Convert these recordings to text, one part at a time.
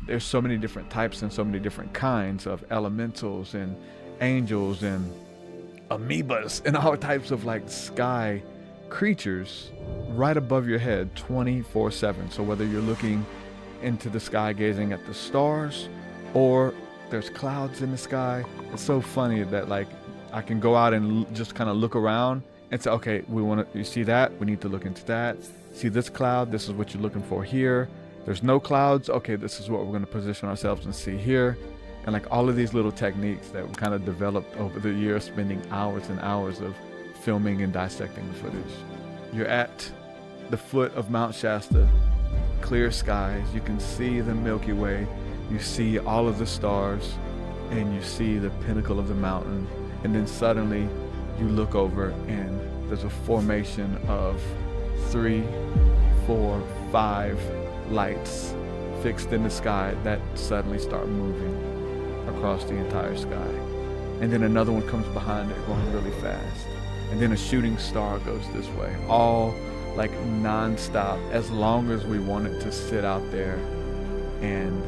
there's so many different types and so many different kinds of elementals and angels and amoebas and all types of like sky creatures right above your head 24/7. So whether you're looking into the sky gazing at the stars or there's clouds in the sky, it's so funny that like I can go out and just kind of look around and say, okay, you see that? We need to look into that. See this cloud? This is what you're looking for here. There's no clouds. Okay, this is what we're going to position ourselves and see here. And like all of these little techniques that we kind of developed over the years, spending hours and hours of filming and dissecting the footage. You're at the foot of Mount Shasta, clear skies. You can see the Milky Way. You see all of the stars and you see the pinnacle of the mountain. And then suddenly you look over and there's a formation of 3, 4, 5 lights fixed in the sky that suddenly start moving across the entire sky. And then another one comes behind it going really fast. And then a shooting star goes this way, all like non-stop, as long as we wanted to sit out there and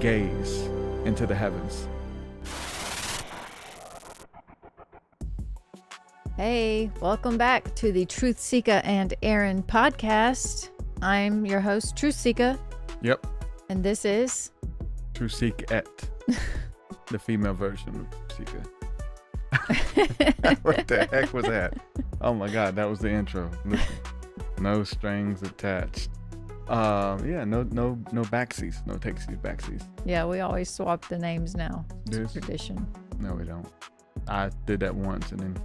gaze into the heavens. Hey, welcome back to the TruthSeekah and Arien podcast. I'm your host, TruthSeekah. Yep. And this is TruthSeekah, the female version of Seekah. What the heck was that? Oh my God, that was the intro. Listen, no strings attached. Yeah, no backsies, no takesies, backsies. Yeah, we always swap the names now. It's tradition. No, we don't. I did that once, and then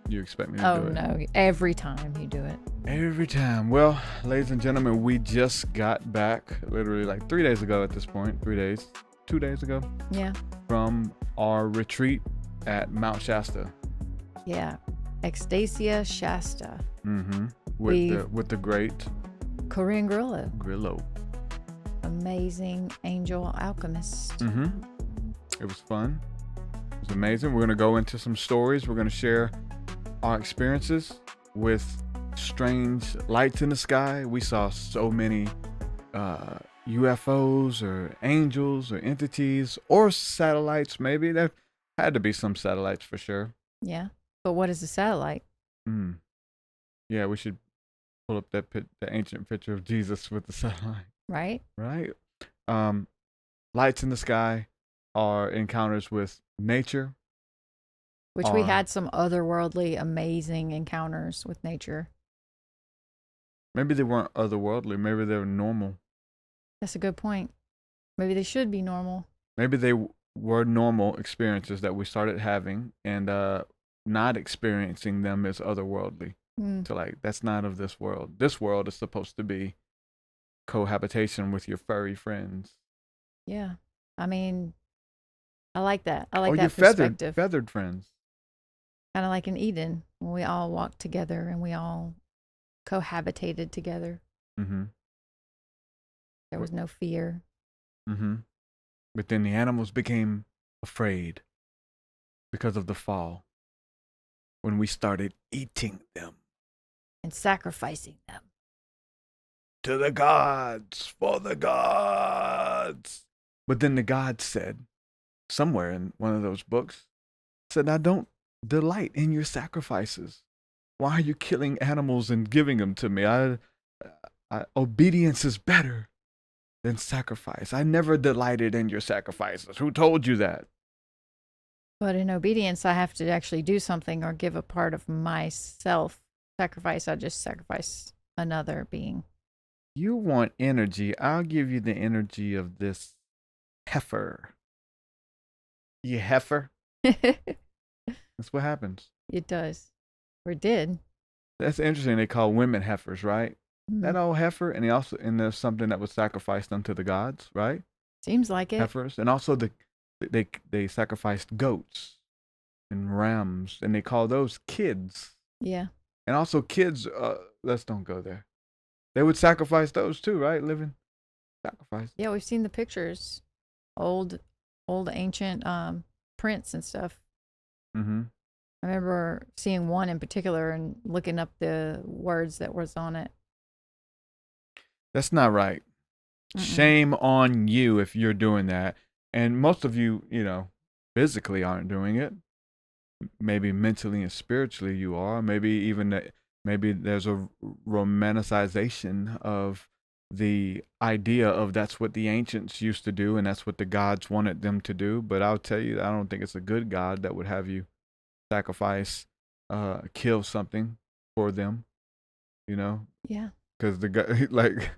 you expect me to do it? Oh no, every time you do it. Every time. Well, ladies and gentlemen, we just got back, literally like 3 days ago at this point. 3 days, 2 days ago. Yeah. From our retreat at Mount Shasta. Yeah, Ecstasia Shasta. Mm-hmm. With the great Korean Grillo. Amazing angel alchemist. Mm-hmm. It was fun. It was amazing. We're gonna go into some stories. We're gonna share our experiences with strange lights in the sky. We saw so many UFOs or angels or entities or satellites. Maybe there had to be some satellites for sure. Yeah, but what is a satellite? Yeah, we should pull up the ancient picture of Jesus with the satellite. Right. Lights in the sky are encounters with nature. Which we had some otherworldly, amazing encounters with nature. Maybe they weren't otherworldly. Maybe they were normal. That's a good point. Maybe they should be normal. Maybe they were normal experiences that we started having and not experiencing them as otherworldly. So like, that's not of this world. This world is supposed to be cohabitation with your furry friends. Yeah. I mean, I like that. I like that your perspective. feathered friends. Kind of like in Eden, when we all walked together and we all cohabitated together. Mm-hmm. There was no fear. Mm-hmm. But then the animals became afraid because of the fall. When we started eating them. And sacrificing them. To the gods, for the gods. But then the gods said, somewhere in one of those books, said, I don't delight in your sacrifices. Why are you killing animals and giving them to me? Obedience is better than sacrifice. I never delighted in your sacrifices. Who told you that? But in obedience, I have to actually do something or give a part of myself. Sacrifice, I just sacrifice another being. You want energy. I'll give you the energy of this heifer. You heifer? That's what happens. It does. Or did. That's interesting. They call women heifers, right? Mm-hmm. That old heifer, and there's something that was sacrificed unto the gods, right? Seems like it. Heifers, and also they sacrificed goats and rams, and they call those kids. Yeah. And also kids. Let's don't go there. They would sacrifice those too, right? Living sacrifice. Yeah, we've seen the pictures, old ancient prints and stuff. Mm-hmm. I remember seeing one in particular and looking up the words that was on it. That's not right. Shame on you if you're doing that. And most of you, physically aren't doing it. Maybe mentally and spiritually you are. Maybe even maybe there's a romanticization of the idea of that's what the ancients used to do and that's what the gods wanted them to do. But I'll tell you, I don't think it's a good God that would have you sacrifice, kill something for them, Yeah. because the guy, like,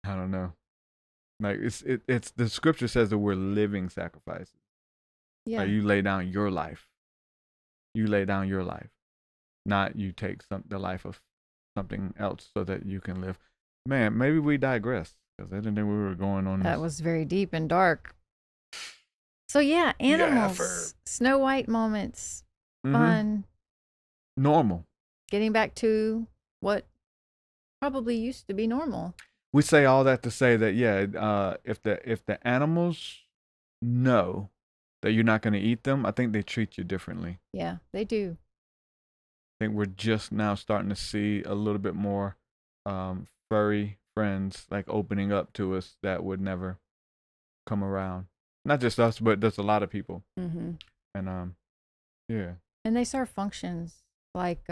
I don't know, like it's the scripture says that we're living sacrifices. Yeah. Like, you lay down your life. You lay down your life, not you take the life of something else so that you can live. Man, maybe we digress because I didn't think we were going on. That was very deep and dark. So yeah, animals, Snow White moments, fun, normal. getting back to what probably used to be normal. We say all that to say that if the animals know that you're not going to eat them, I think they treat you differently. Yeah, they do. I think we're just now starting to see a little bit more furry friends like opening up to us that would never come around. Not just us, but there's a lot of people. Mm-hmm. And yeah. And they serve functions like,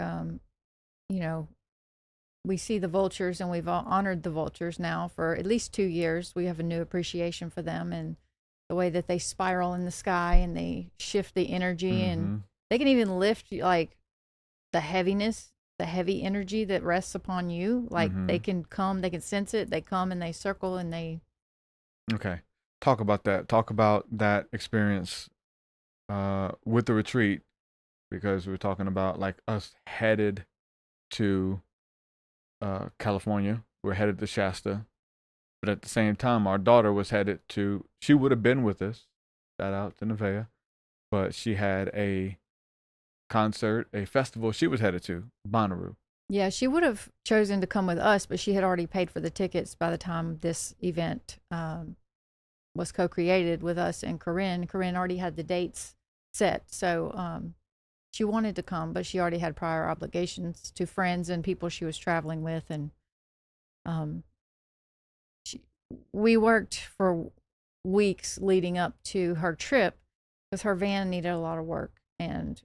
we see the vultures, and we've honored the vultures now for at least 2 years. We have a new appreciation for them and the way that they spiral in the sky and they shift the energy, and they can even lift like the heaviness, the heavy energy that rests upon you. Like they can come, they can sense it. They come and they circle and they. Okay. Talk about that. Talk about that experience with the retreat, because we're talking about like us headed to California. We're headed to Shasta. But at the same time, our daughter was headed to, she would have been with us. Shout out to Nevaeh. But she had a concert, a festival she was headed to, Bonnaroo. Yeah, she would have chosen to come with us, but she had already paid for the tickets by the time this event was co-created with us and Corinne. Corinne already had the dates set. So she wanted to come, but she already had prior obligations to friends and people she was traveling with. And we worked for weeks leading up to her trip because her van needed a lot of work. And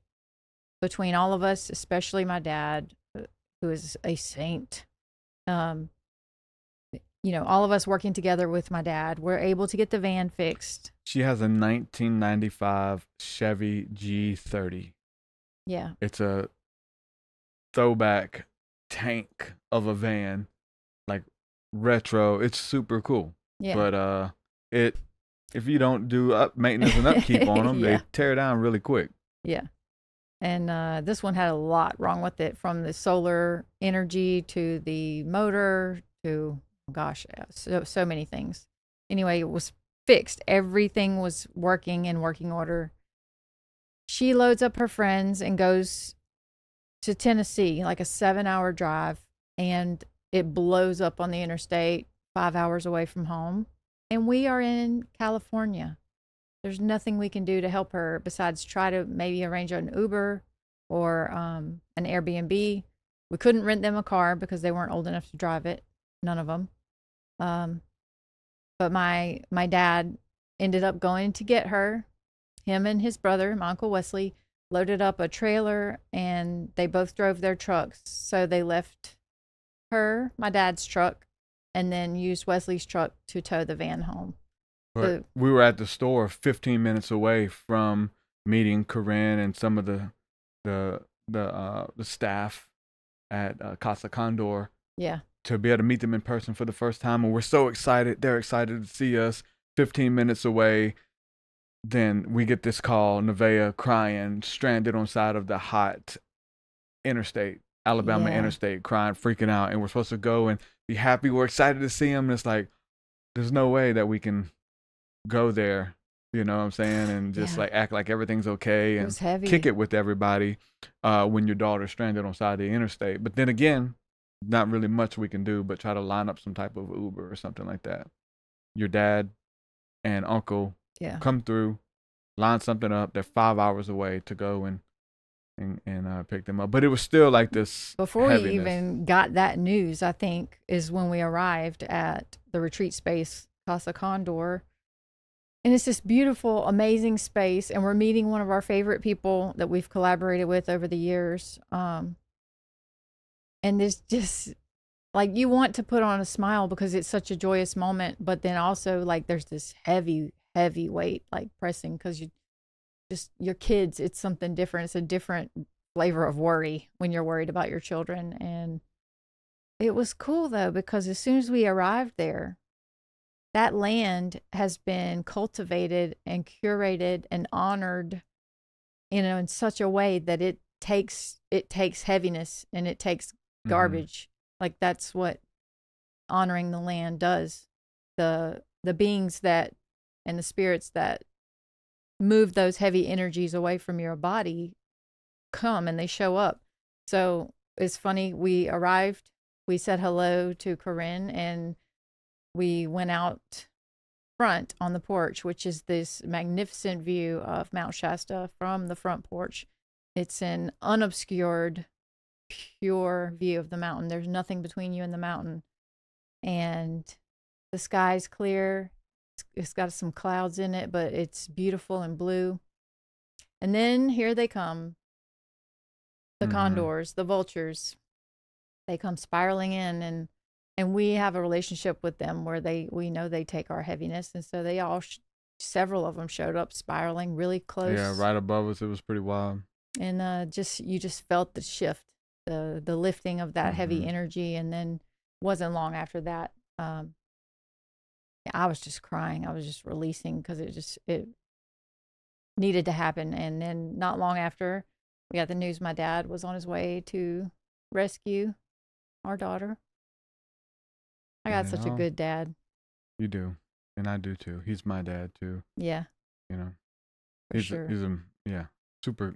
between all of us, especially my dad, who is a saint, all of us working together with my dad, we're able to get the van fixed. She has a 1995 Chevy G30. Yeah. It's a throwback tank of a van, like retro. It's super cool. Yeah. But if you don't do maintenance and upkeep on them, they tear down really quick. Yeah. And this one had a lot wrong with it, from the solar energy to the motor to, so many things. Anyway, it was fixed. Everything was working in working order. She loads up her friends and goes to Tennessee, like a 7-hour drive, and it blows up on the interstate 5 hours away from home. And we are in California. There's nothing we can do to help her besides try to maybe arrange an Uber or an Airbnb. We couldn't rent them a car because they weren't old enough to drive it. None of them. But my dad ended up going to get her. Him and his brother, my Uncle Wesley, loaded up a trailer, and they both drove their trucks. So they left my dad's truck, and then used Wesley's truck to tow the van home. But we were at the store 15 minutes away from meeting Corinne and some of the staff at Casa Condor. Yeah. To be able to meet them in person for the first time, and we're so excited. They're excited to see us. 15 minutes away, then we get this call, Nevaeh crying, stranded on side of the hot interstate, Alabama interstate, crying, freaking out. And we're supposed to go and be happy. We're excited to see him. And it's like, there's no way that we can go there, you know what I'm saying? And just like act like everything's okay and kick it with everybody when your daughter's stranded on side of the interstate. But then again, not really much we can do but try to line up some type of Uber or something like that. Your dad and uncle come through, line something up. They're 5 hours away to go and pick them up. But it was still like this before heaviness. we even got that news, I think, is when we arrived at the retreat space, Casa Condor. And it's this beautiful, amazing space. And we're meeting one of our favorite people that we've collaborated with over the years. And there's just like, you want to put on a smile because it's such a joyous moment. But then also like there's this heavy weight like pressing because your kids, it's something different. It's a different flavor of worry when you're worried about your children. And it was cool though, because as soon as we arrived there, that land has been cultivated and curated and honored, in such a way that it takes heaviness and it takes garbage. Like that's what honoring the land does. The beings that and the spirits that move those heavy energies away from your body come and they show up. So it's funny, we arrived, we said hello to Corinne, and we went out front on the porch, which is this magnificent view of Mount Shasta from the front porch. It's an unobscured, pure view of the mountain. There's nothing between you and the mountain. And the sky's clear. It's got some clouds in it, but it's beautiful and blue. And then here they come. The condors, the vultures. They come spiraling in, and we have a relationship with them where we know they take our heaviness. And so they all, several of them showed up spiraling really close. Yeah, right above us. It was pretty wild. And you just felt the shift, the lifting of that heavy energy. And then wasn't long after that, I was just crying. I was just releasing because it needed to happen. And then not long after, we got the news my dad was on his way to rescue our daughter. I got such a good dad. You do. And I do too. He's my dad too. Yeah. He's sure. Super,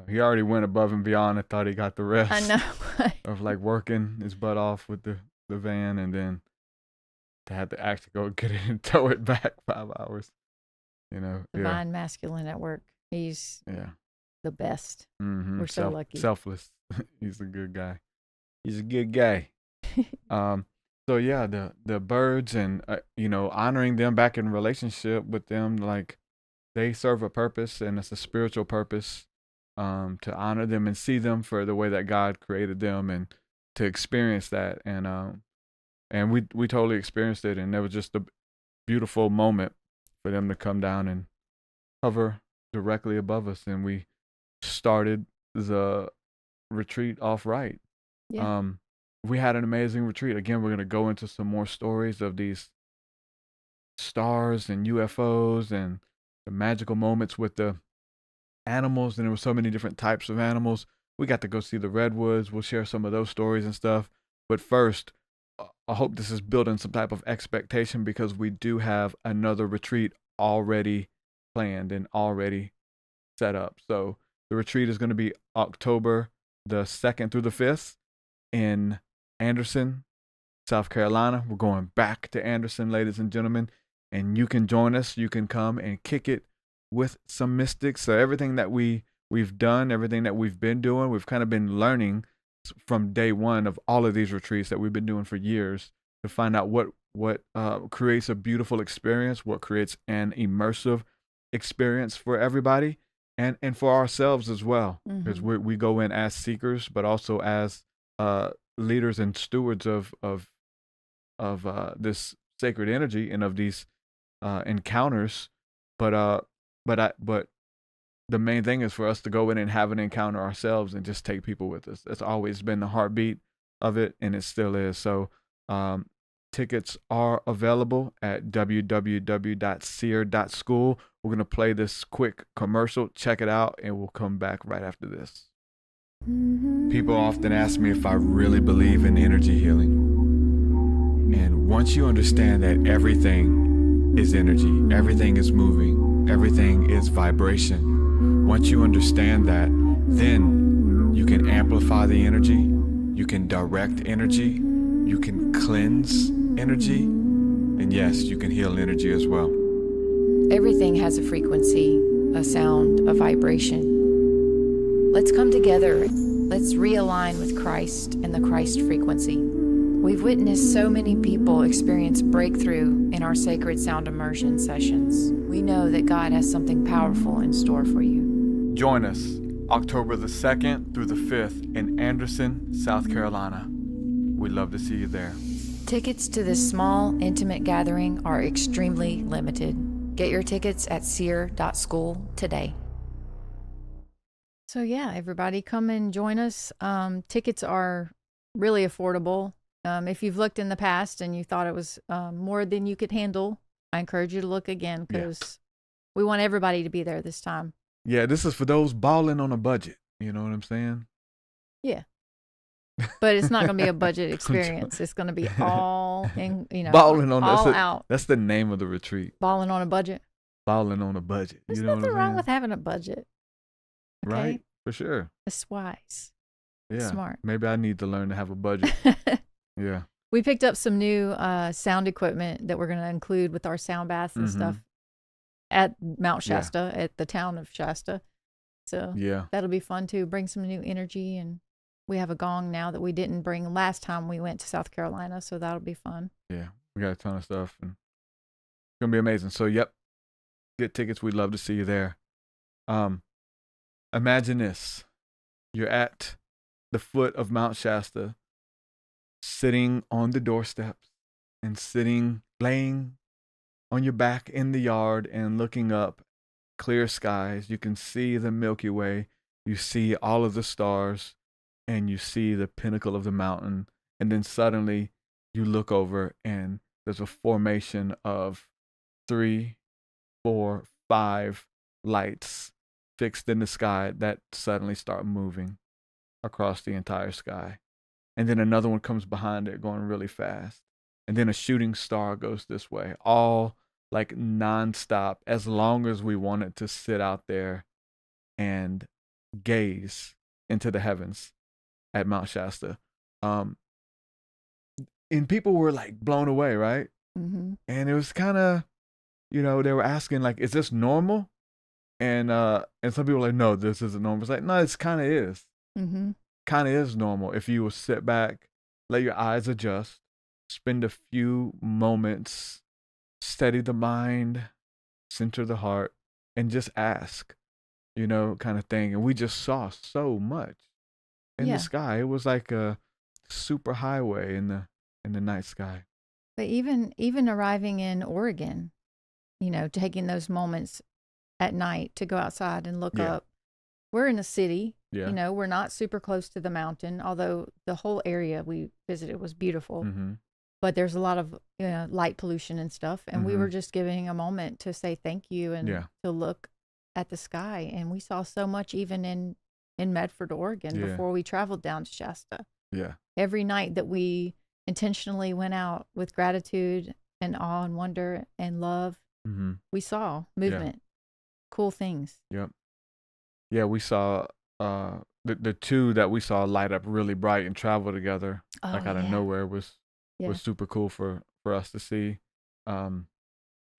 he already went above and beyond. I thought he got the rest. I know. of like working his butt off with the van, and then to have to actually go get it and tow it back 5 hours. Divine masculine at work. He's the best. We're so lucky. Selfless. He's a good guy. So yeah, the birds and honoring them back in relationship with them, like they serve a purpose, and it's a spiritual purpose, to honor them and see them for the way that God created them, and to experience that. And we totally experienced it, and it was just a beautiful moment for them to come down and hover directly above us, and we started the retreat off right. Yeah. We had an amazing retreat. Again, we're going to go into some more stories of these stars and UFOs and the magical moments with the animals. And there were so many different types of animals. We got to go see the Redwoods. We'll share some of those stories and stuff. But first, I hope this is building some type of expectation, because we do have another retreat already planned and already set up. So the retreat is going to be October the 2nd through the 5th in Anderson, South Carolina. We're going back to Anderson, ladies and gentlemen, and you can join us. You can come and kick it with some mystics. So everything that we've done, everything that we've been doing, we've kind of been learning from day one of all of these retreats that we've been doing for years, to find out what creates a beautiful experience, what creates an immersive experience for everybody, and for ourselves as well, because we go in as seekers, but also as leaders and stewards of this sacred energy and of these encounters. But the main thing is for us to go in and have an encounter ourselves and just take people with us. That's always been the heartbeat of it, and it still is. So tickets are available at www.seer.school. We're going to play this quick commercial. Check it out, and we'll come back right after this. People often ask me if I really believe in energy healing. And once you understand that everything is energy, everything is moving, everything is vibration, once you understand that, then you can amplify the energy, you can direct energy, you can cleanse energy, and yes, you can heal energy as well. Everything has a frequency, a sound, a vibration. Let's come together. Let's realign with Christ and the Christ frequency. We've witnessed so many people experience breakthrough in our sacred sound immersion sessions. We know that God has something powerful in store for you. Join us October the 2nd through the 5th in Anderson, South Carolina. We'd love to see you there. Tickets to this small, intimate gathering are extremely limited. Get your tickets at seer.school today. So yeah, everybody come and join us. Tickets are really affordable. If you've looked in the past and you thought it was more than you could handle, I encourage you to look again because we want everybody to be there this time. Yeah, this is for those balling on a budget. You know what I'm saying? Yeah. But it's not going to be a budget experience. It's going to be all in, balling on all out. That's the name of the retreat. Balling on a budget. Balling on a budget. There's you know nothing what I'm wrong saying? with having a budget. Okay? Right? For sure. It's wise. Yeah. Smart. Maybe I need to learn to have a budget. Yeah. We picked up some new sound equipment that we're going to include with our sound baths and stuff at Mount Shasta, at the town of Shasta. So that'll be fun too. Bring some new energy, and we have a gong now that we didn't bring last time we went to South Carolina, so that'll be fun. Yeah, we got a ton of stuff, and it's gonna be amazing. So, get tickets. We'd love to see you there. Imagine this: you're at the foot of Mount Shasta, sitting on the doorsteps, and laying on your back in the yard, and looking up, clear skies. You can see the Milky Way. You see all of the stars. And you see the pinnacle of the mountain, and then suddenly you look over and there's a formation of 3, 4, 5 lights fixed in the sky that suddenly start moving across the entire sky. And then another one comes behind it going really fast. And then a shooting star goes this way, all like nonstop, as long as we wanted to sit out there and gaze into the heavens at Mount Shasta. And people were like blown away, right? Mm-hmm. And it was kind of, they were asking like, is this normal? And some people were like, no, this isn't normal. It's like, no, it's kind of is. Mm-hmm. Kind of is normal if you will sit back, let your eyes adjust, spend a few moments, steady the mind, center the heart, and just ask, kind of thing. And we just saw so much in the sky. It was like a super highway in the night sky. But even arriving in Oregon, taking those moments at night to go outside and look up. We're in a city, we're not super close to the mountain, although the whole area we visited was beautiful. Mm-hmm. But there's a lot of light pollution and stuff, and we were just giving a moment to say thank you and to look at the sky, and we saw so much even in Medford, Oregon, before we traveled down to Shasta. Yeah. Every night that we intentionally went out with gratitude and awe and wonder and love, we saw movement, cool things. Yep. Yeah, we saw the two that we saw light up really bright and travel together, out of nowhere was super cool for us to see. Because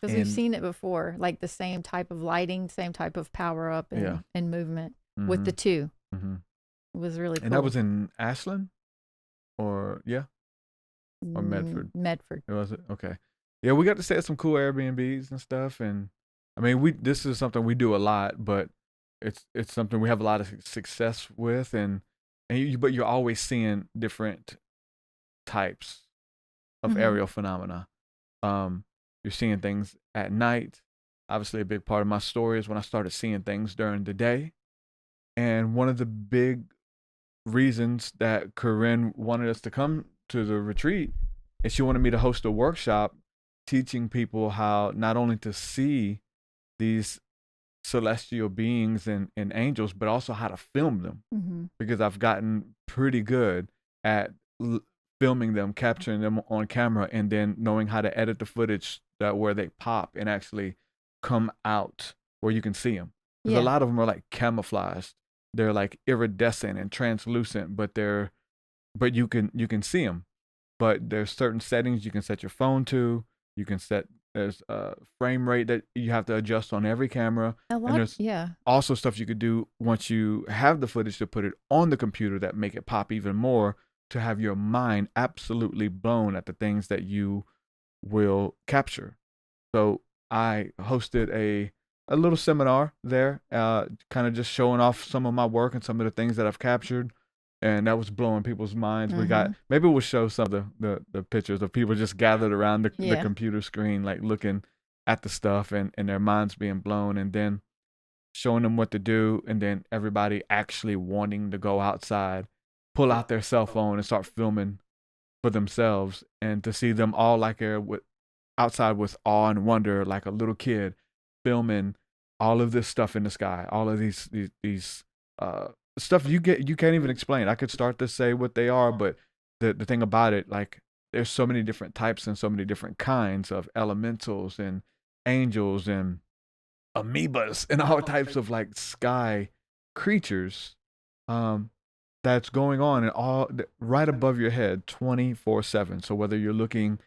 we've seen it before, like the same type of lighting, same type of power up and movement. With the two. It was really cool. And that was in Ashland? Or Medford? Medford. Was it? Okay. Yeah, we got to stay at some cool Airbnbs and stuff. And I mean, this is something we do a lot, but it's something we have a lot of success with. But you're always seeing different types of aerial phenomena. You're seeing things at night. Obviously, a big part of my story is when I started seeing things during the day. And one of the big reasons that Corinne wanted us to come to the retreat is she wanted me to host a workshop teaching people how not only to see these celestial beings and angels, but also how to film them. Because I've gotten pretty good at filming them, capturing them on camera, and then knowing how to edit the footage where they pop and actually come out where you can see them. Because a lot of them are like camouflaged. They're like iridescent and translucent, but you can see them. But there's certain settings you can set your phone to. You can set, there's a frame rate that you have to adjust on every camera. And there's also stuff you could do once you have the footage to put it on the computer that make it pop even more. to have your mind absolutely blown at the things that you will capture. So I hosted a little seminar there, kind of just showing off some of my work and some of the things that I've captured, and that was blowing people's minds. We got, maybe we'll show some of the pictures of people just gathered around the computer screen, like looking at the stuff and their minds being blown, and then showing them what to do, and then everybody actually wanting to go outside, pull out their cell phone and start filming for themselves, and to see them all like they're outside with awe and wonder, like a little kid filming all of this stuff in the sky, all of these stuff you can't even explain. I could start to say what they are, but the thing about it, like, there's so many different types and so many different kinds of elementals and angels and amoebas and all types of like sky creatures that's going on and all right above your head 24/7. So whether you're looking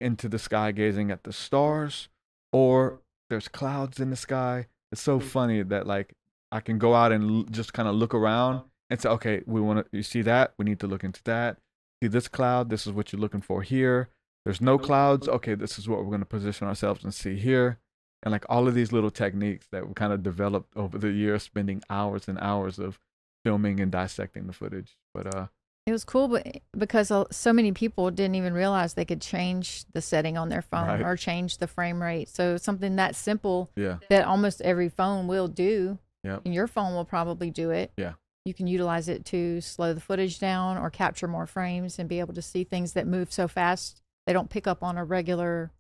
into the sky gazing at the stars or there's clouds in the sky, it's so funny that like I can go out and just kind of look around and say, okay, you see that, we need to look into that. See this cloud, this is what you're looking for here. There's no clouds, okay, this is what we're going to position ourselves and see here. And like all of these little techniques that we kind of developed over the years, spending hours and hours of filming and dissecting the footage. But it was cool, because so many people didn't even realize they could change the setting on their phone or change the frame rate. So something that simple that almost every phone will do, and your phone will probably do it. Yeah, you can utilize it to slow the footage down or capture more frames and be able to see things that move so fast they don't pick up on a regular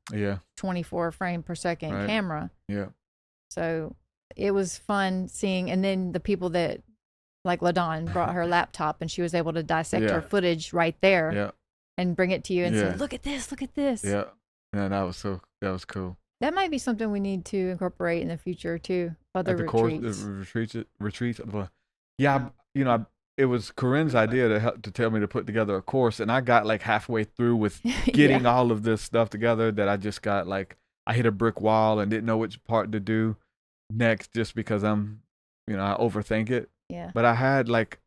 24 frame per second camera. Yeah. So it was fun seeing, and then the people that, like LaDawn brought her laptop and she was able to dissect her footage right there and bring it to you and say, look at this, look at this. Yeah. Yeah, that was cool. That might be something we need to incorporate in the future too. Other retreats. Yeah, you know, it was Corinne's idea to tell me to put together a course, and I got like halfway through with getting all of this stuff together that I just got like, I hit a brick wall and didn't know which part to do next, just because I overthink it. Yeah. But I had like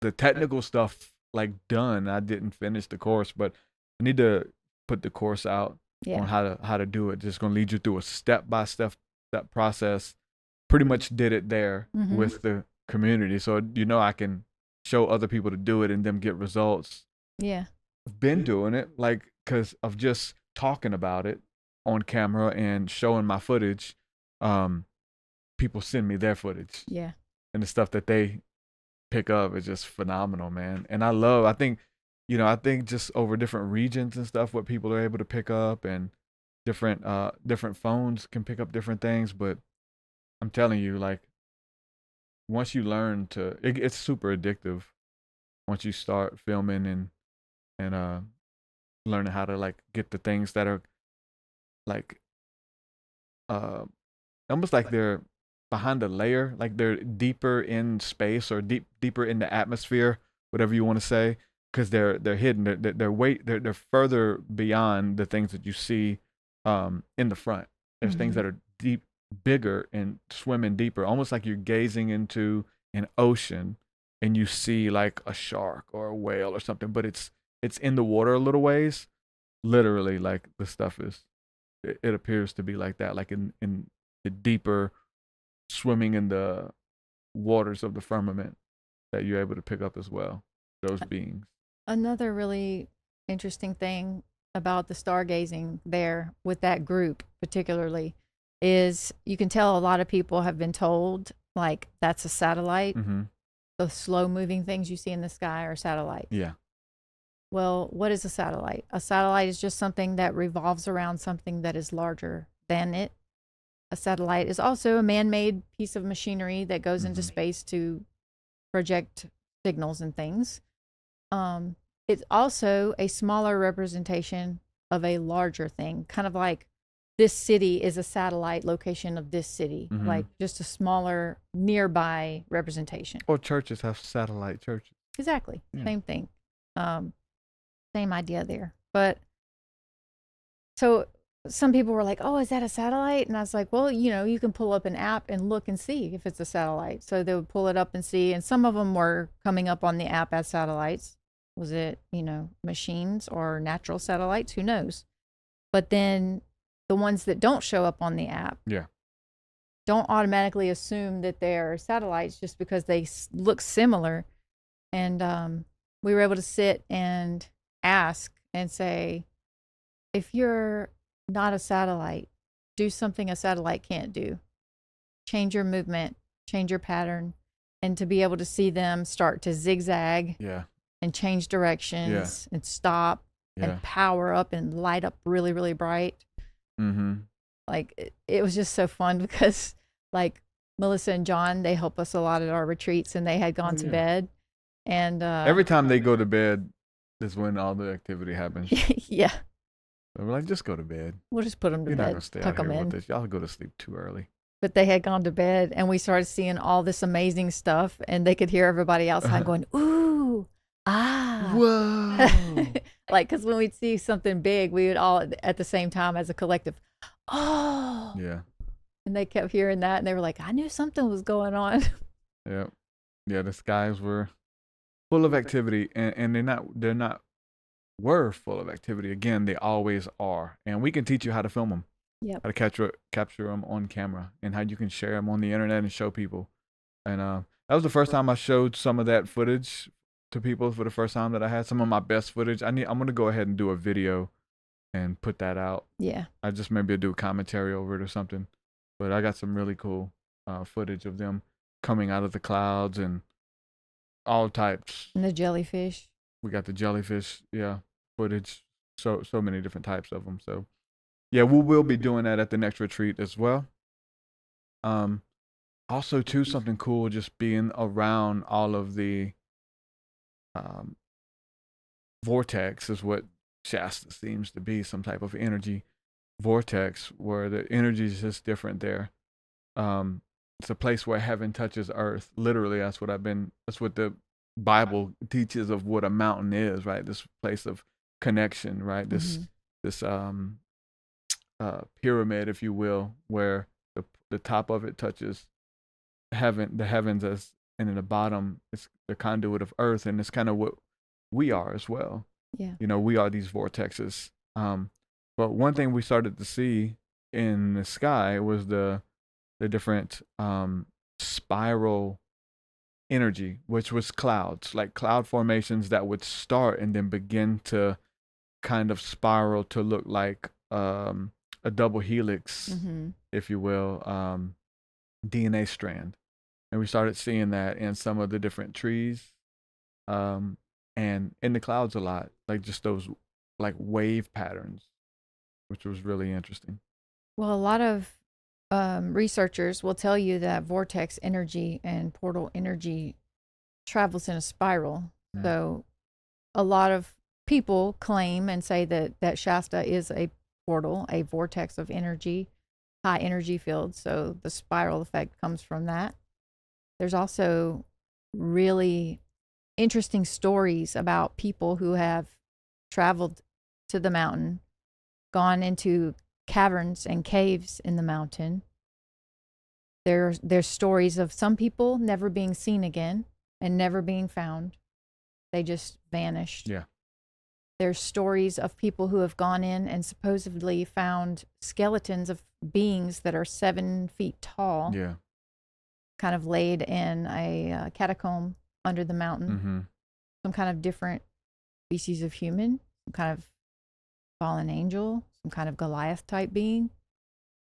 the technical stuff like done. I didn't finish the course, but I need to put the course out on how to do it. Just gonna lead you through a step-by-step process. Pretty much did it there with the community, so I can show other people to do it and them get results. Yeah. I've been doing it like because of just talking about it on camera and showing my footage. People send me their footage. Yeah. And the stuff that they pick up is just phenomenal, man. And I think just over different regions and stuff, what people are able to pick up, and different phones can pick up different things. But I'm telling you, like, once you learn it's super addictive. Once you start filming and learning how to like get the things that are like almost like they're behind a layer, like they're deeper in space or deeper in the atmosphere, whatever you want to say, because they're hidden. They're further beyond the things that you see in the front. There's things that are bigger and swimming deeper, almost like you're gazing into an ocean and you see like a shark or a whale or something, but it's in the water a little ways. Literally, like the stuff it appears to be like that, like in the deeper, swimming in the waters of the firmament, that you're able to pick up as well, those beings. Another really interesting thing about the stargazing there with that group particularly is you can tell a lot of people have been told like that's a satellite. The slow moving things you see in the sky are satellite. Yeah. Well, what is a satellite? A satellite is just something that revolves around something that is larger than it. A satellite is also a man-made piece of machinery that goes into space to project signals and things. It's also a smaller representation of a larger thing, kind of like this city is a satellite location of this city, like just a smaller nearby representation. Or churches have satellite churches. Exactly. Yeah. Same thing. Same idea there. But so some people were like, oh, is that a satellite? And I was like, well, you can pull up an app and look and see if it's a satellite. So they would pull it up and see. And some of them were coming up on the app as satellites. Was it, machines or natural satellites? Who knows? But then the ones that don't show up on the app Yeah. don't automatically assume that they're satellites just because they look similar. And we were able to sit and ask and say, if you're not a satellite, do something a satellite can't do. Change your movement, change your pattern, and to be able to see them start to zigzag Yeah. and change directions and stop and power up and light up really, really bright. Mm-hmm. Like it was just so fun because like Melissa and John, they help us a lot at our retreats, and they had gone to bed. And every time they go to bed is when all the activity happens. Yeah. So we're like, just go to bed. We'll just put them to You're bed. not gonna stay Tuck out them here in. with this. Y'all go to sleep too early. But they had gone to bed, and we started seeing all this amazing stuff, and they could hear everybody outside going, ooh, ah. Whoa. Like, because when we'd see something big, we would all at the same time as a collective, oh. Yeah. And they kept hearing that, and they were like, I knew something was going on. Yeah. Yeah, the skies were full of activity, and they're not were full of activity. Again, they always are. And we can teach you how to film them. Yep. How to capture them on camera, and how you can share them on the internet and show people. And that was the first time I showed some of that footage to people for the first time that I had some of my best footage. I'm going to go ahead and do a video and put that out. Yeah. I just maybe do a commentary over it or something. But I got some really cool footage of them coming out of the clouds and all types. And the jellyfish. We got the jellyfish, footage. So many different types of them. So, yeah, we will be doing that at the next retreat as well. Also, too, something cool, just being around all of the vortex is what Shasta seems to be, some type of energy vortex where the energy is just different there. It's a place where heaven touches earth. Literally, that's what the Bible teaches of what a mountain is, right? This place of connection, right? This pyramid, if you will, where the top of it touches heaven, the heavens, and in the bottom it's the conduit of earth, and it's kind of what we are as well. Yeah. We are these vortexes. But one thing we started to see in the sky was the different spiral energy, which was clouds, like cloud formations that would start and then begin to kind of spiral to look like a double helix, if you will, DNA strand. And we started seeing that in some of the different trees, and in the clouds a lot, like just those like wave patterns, which was really interesting. Well, a lot of researchers will tell you that vortex energy and portal energy travels in a spiral. Yeah. So a lot of people claim and say that Shasta is a portal, a vortex of energy, high energy field. So the spiral effect comes from that. There's also really interesting stories about people who have traveled to the mountain, gone into caverns and caves in the mountain. There's stories of some people never being seen again and never being found. They just vanished. Yeah. There's stories of people who have gone in and supposedly found skeletons of beings that are 7 feet tall. Yeah. Kind of laid in a catacomb under the mountain. Some kind of different species of human, some kind of fallen angel, some kind of Goliath type being.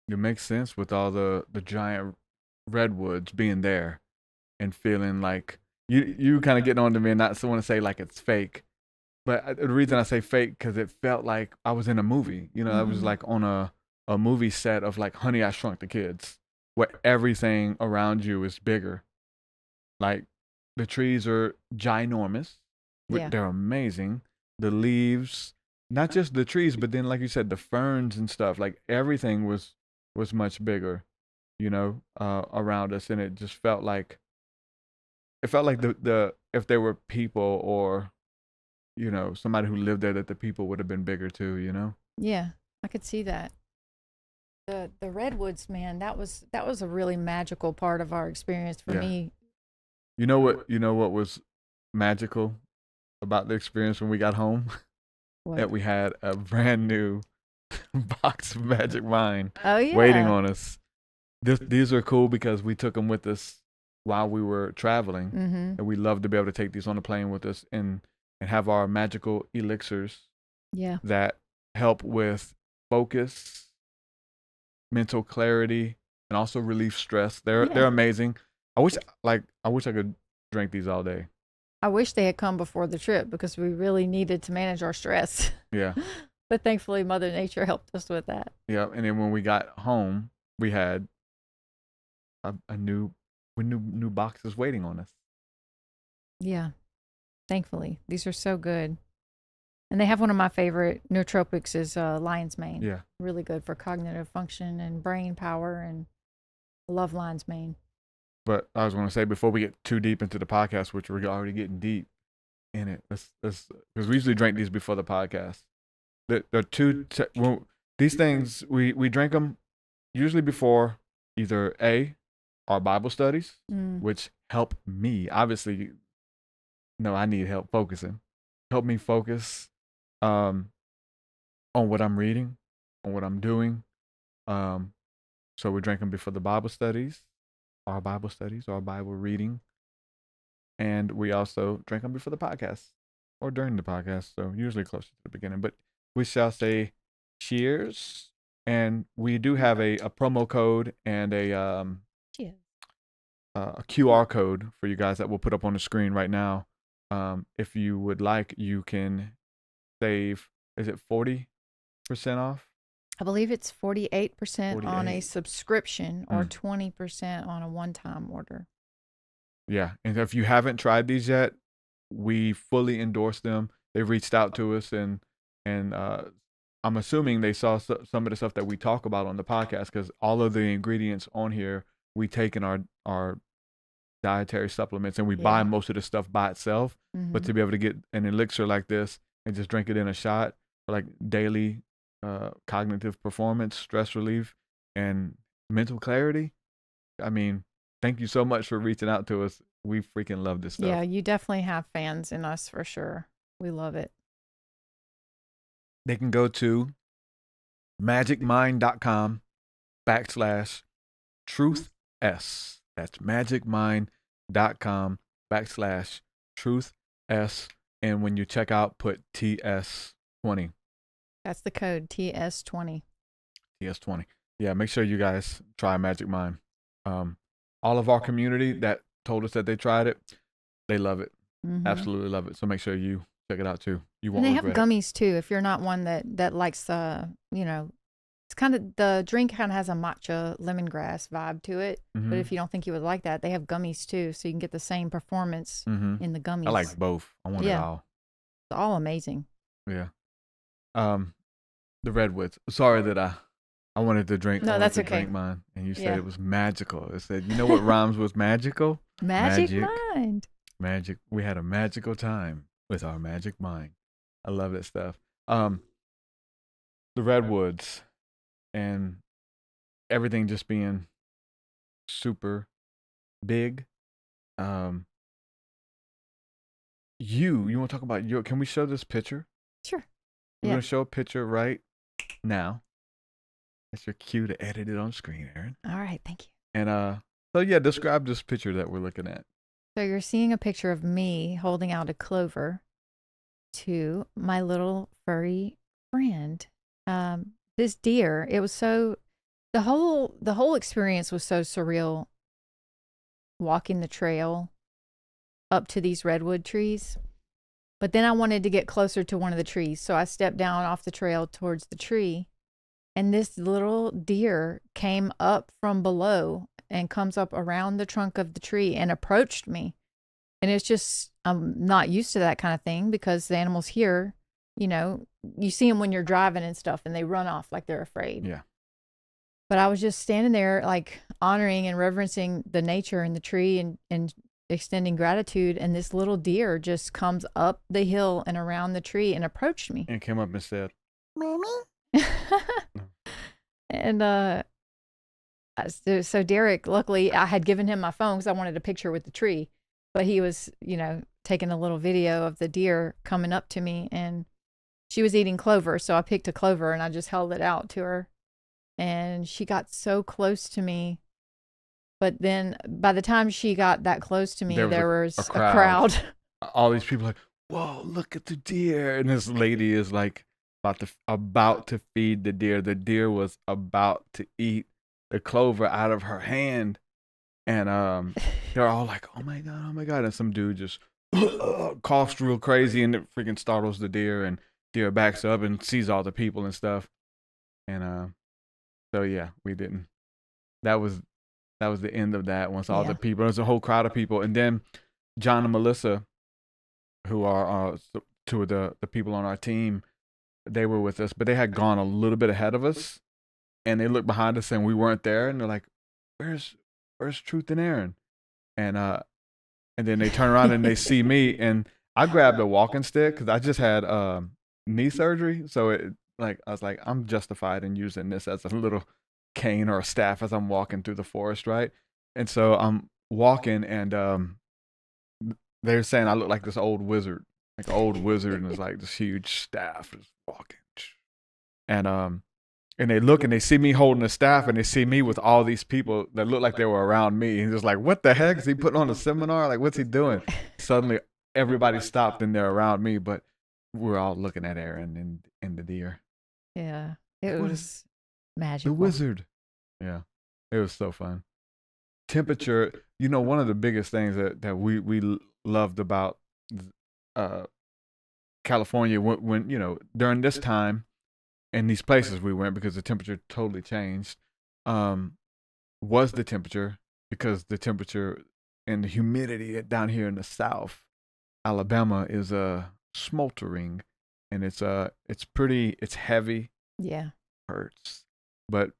It makes sense with all the giant redwoods being there and feeling like you kind of getting on to me and not want to say like it's fake. But the reason I say fake, because it felt like I was in a movie. I was like on a movie set of like Honey, I Shrunk the Kids, where everything around you is bigger. Like the trees are ginormous. Yeah. They're amazing. The leaves, not just the trees, but then like you said, the ferns and stuff, like everything was much bigger, around us. And it just felt like the if there were people or somebody who lived there, that the people would have been bigger too, Yeah, I could see that. The redwoods, man, that was a really magical part of our experience for me. You know what was magical about the experience when we got home? What? That we had a brand new box of Magic Mind Oh yeah. waiting on us. These are cool because we took them with us while we were traveling, Mm-hmm. and we love to be able to take these on the plane with us and have our magical elixirs Yeah. that help with focus, mental clarity, and also relieve stress. They're amazing. I wish I could drink these all day. I wish they had come before the trip because we really needed to manage our stress. Yeah. But thankfully, Mother Nature helped us with that. Yeah, and then when we got home, we had a new boxes waiting on us. Yeah. Thankfully, these are so good. And they have one of my favorite nootropics is lion's mane. Yeah. Really good for cognitive function and brain power, and I love lion's mane. But I was going to say, before we get too deep into the podcast, which we're already getting deep in it, let's because we usually drink these before the podcast. They're these things we drink them usually before either our Bible studies, which help me. Obviously, no, I need help focusing. Help me focus on what I'm reading, on what I'm doing. So we drink them before the Bible studies, our Bible reading. And we also drink them before the podcast or during the podcast. So usually closer to the beginning. But we shall say cheers. And we do have a promo code and a QR code for you guys that we'll put up on the screen right now. If you would like, you can save, is it 40% off? I believe it's 48% on a subscription or 20% on a one-time order. Yeah. And if you haven't tried these yet, we fully endorse them. They reached out to us and I'm assuming they saw some of the stuff that we talk about on the podcast, because all of the ingredients on here we take in our dietary supplements, and we buy most of the stuff by itself. But to be able to get an elixir like this and just drink it in a shot for like daily cognitive performance, stress relief, and mental clarity. I mean, thank you so much for reaching out to us. We freaking love this stuff. Yeah, you definitely have fans in us for sure. We love it. They can go to magicmind.com/truths. That's magicmind.com/truths. And when you check out, put TS20. That's the code, TS20. TS20. Yeah, make sure you guys try Magic Mind. All of our community that told us that they tried it, they love it. Absolutely love it. So make sure you check it out too. You won't regret it. And they have gummies too. If you're not one that likes it's kind of, the drink kind of has a matcha lemongrass vibe to it. But if you don't think you would like that, they have gummies too, so you can get the same performance in the gummies. I like both. I want it all. It's all amazing. Yeah. The Redwoods. Sorry that I wanted to drink. No, that's okay. Drink mine, and you said it was magical. It said, you know what rhymes with magical? Magic Mind. Magic. We had a magical time with our Magic Mind. I love that stuff. The Redwoods and everything just being super big. You want to talk about can we show this picture? Sure. We're going to show a picture right now. That's your cue to edit it on screen, Arien. All right, thank you. And so yeah, describe this picture that we're looking at. So you're seeing a picture of me holding out a clover to my little furry friend. This deer, it was so, the whole experience was so surreal, walking the trail up to these redwood trees. But then I wanted to get closer to one of the trees, so I stepped down off the trail towards the tree, and this little deer came up from below and comes up around the trunk of the tree and approached me. And it's just, I'm not used to that kind of thing, because the animals here, you see them when you're driving and stuff, and they run off like they're afraid. Yeah. But I was just standing there, like honoring and reverencing the nature and the tree and extending gratitude. And this little deer just comes up the hill and around the tree and approached me. And came up and said, "Mommy." And so Derek, luckily I had given him my phone because I wanted a picture with the tree. But he was, taking a little video of the deer coming up to me, and she was eating clover. So I picked a clover and I just held it out to her. And she got so close to me. But then by the time she got that close to me, there was a crowd. All these people like, whoa, look at the deer. And this lady is like about to feed the deer. The deer was about to eat the clover out of her hand. And they're all like, oh my God, oh my God. And some dude just coughs real crazy and it freaking startles the deer. And deer backs up and sees all the people and stuff. And so, yeah, we didn't. That was the end of that. Once all the people, there was a whole crowd of people. And then John and Melissa, who are two of the people on our team, they were with us, but they had gone a little bit ahead of us. And they looked behind us and we weren't there. And they're like, where's Truth and Arien? And then they turn around and they see me. And I grabbed a walking stick because I just had knee surgery. So I was like, I'm justified in using this as a little cane or a staff as I'm walking through the forest, right? And so I'm walking, and they're saying I look like this old wizard, and it's like this huge staff is walking. And they look and they see me holding a staff, and they see me with all these people that look like they were around me. And just like, what the heck? Is he putting on a seminar? Like, what's he doing? Suddenly, everybody stopped and they're around me, but we're all looking at Arien and the deer. Yeah, it was magical. The wizard. Yeah, it was so fun. Temperature, one of the biggest things that we loved about California when during this time and these places we went, because the temperature totally changed, was the temperature, because the temperature and the humidity down here in the South, Alabama, is smoldering, and it's heavy. Yeah, hurts. But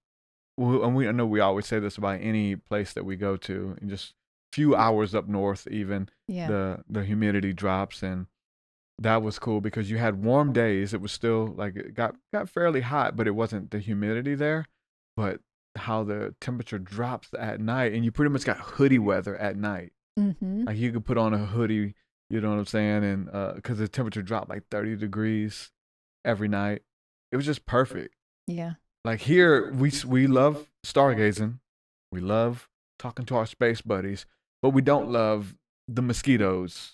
I know we always say this about any place that we go to, and just a few hours up north, even the humidity drops. And that was cool because you had warm days. It was still like it got fairly hot, but it wasn't the humidity there. But how the temperature drops at night, and you pretty much got hoodie weather at night. Mm-hmm. Like you could put on a hoodie, you know what I'm saying? And because the temperature dropped like 30 degrees every night, it was just perfect. Yeah. Like here, we love stargazing, we love talking to our space buddies, but we don't love the mosquitoes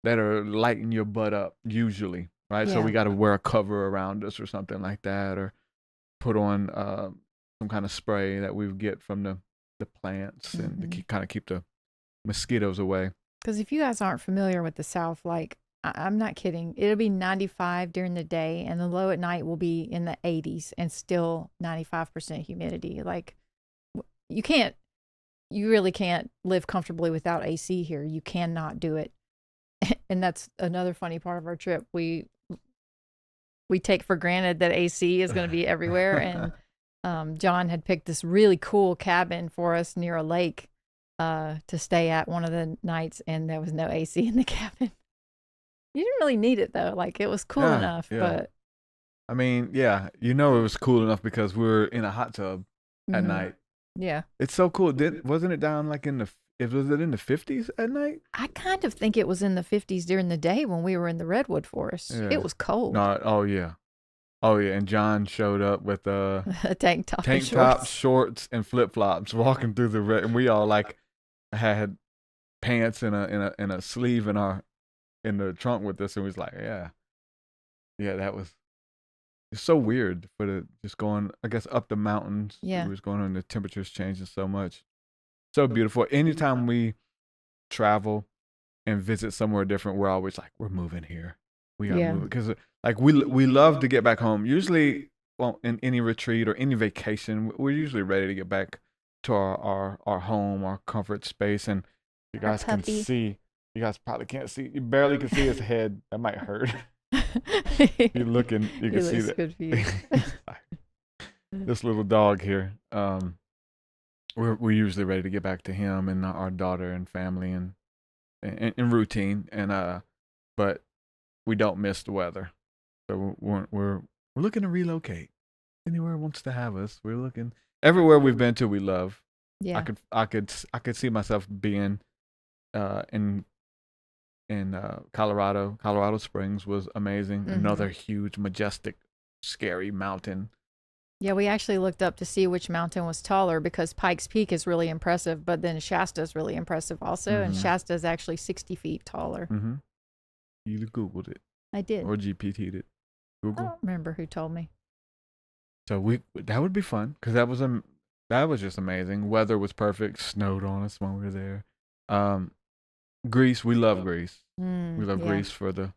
that are lighting your butt up usually, right? Yeah. So we got to wear a cover around us or something like that, or put on some kind of spray that we get from the plants, and to kind of keep the mosquitoes away. Because if you guys aren't familiar with the South, like, I'm not kidding, it'll be 95 during the day and the low at night will be in the 80s and still 95% humidity. Like, you really can't live comfortably without AC here. You cannot do it. And that's another funny part of our trip. We take for granted that AC is going to be everywhere. And John had picked this really cool cabin for us near a lake to stay at one of the nights, and there was no AC in the cabin. You didn't really need it though. Like, it was cool enough, but I mean, it was cool enough because we were in a hot tub at night. Yeah. It's so cool. Wasn't it down like was it in the 50s at night? I kind of think it was in the 50s during the day when we were in the redwood forest. Yeah. It was cold. No, oh yeah. And John showed up with a tank top, shorts, and flip-flops, walking through the red, and we all like had pants and a sleeve in the trunk with us, and we was like, yeah, that was, it's so weird for just going, I guess, up the mountains. Yeah, it was going on, the temperatures changing so much. So beautiful. Anytime we travel and visit somewhere different, we're always like, we're moving here. We gotta move, because like we love to get back home. Usually, well, in any retreat or any vacation, we're usually ready to get back to our home, our comfort space. And you guys can see. You guys probably can't see. You barely can see his head. That might hurt. You're looking. You can see that. Good for you. This little dog here. We're usually ready to get back to him and our daughter and family and routine, but we don't miss the weather. So we're looking to relocate. Anywhere wants to have us. We're looking everywhere we've been to. We love. Yeah. I could see myself being in Colorado Springs was amazing. Another huge, majestic, scary mountain. Yeah, we actually looked up to see which mountain was taller because Pikes Peak is really impressive, but then Shasta is really impressive also, and Shasta is actually 60 feet taller. You Googled it. I did. Or GPT'd it. Google. I don't remember who told me. So that would be fun because that was just amazing. Weather was perfect. Snowed on us when we were there. Greece, we love Greece. We love Greece for the.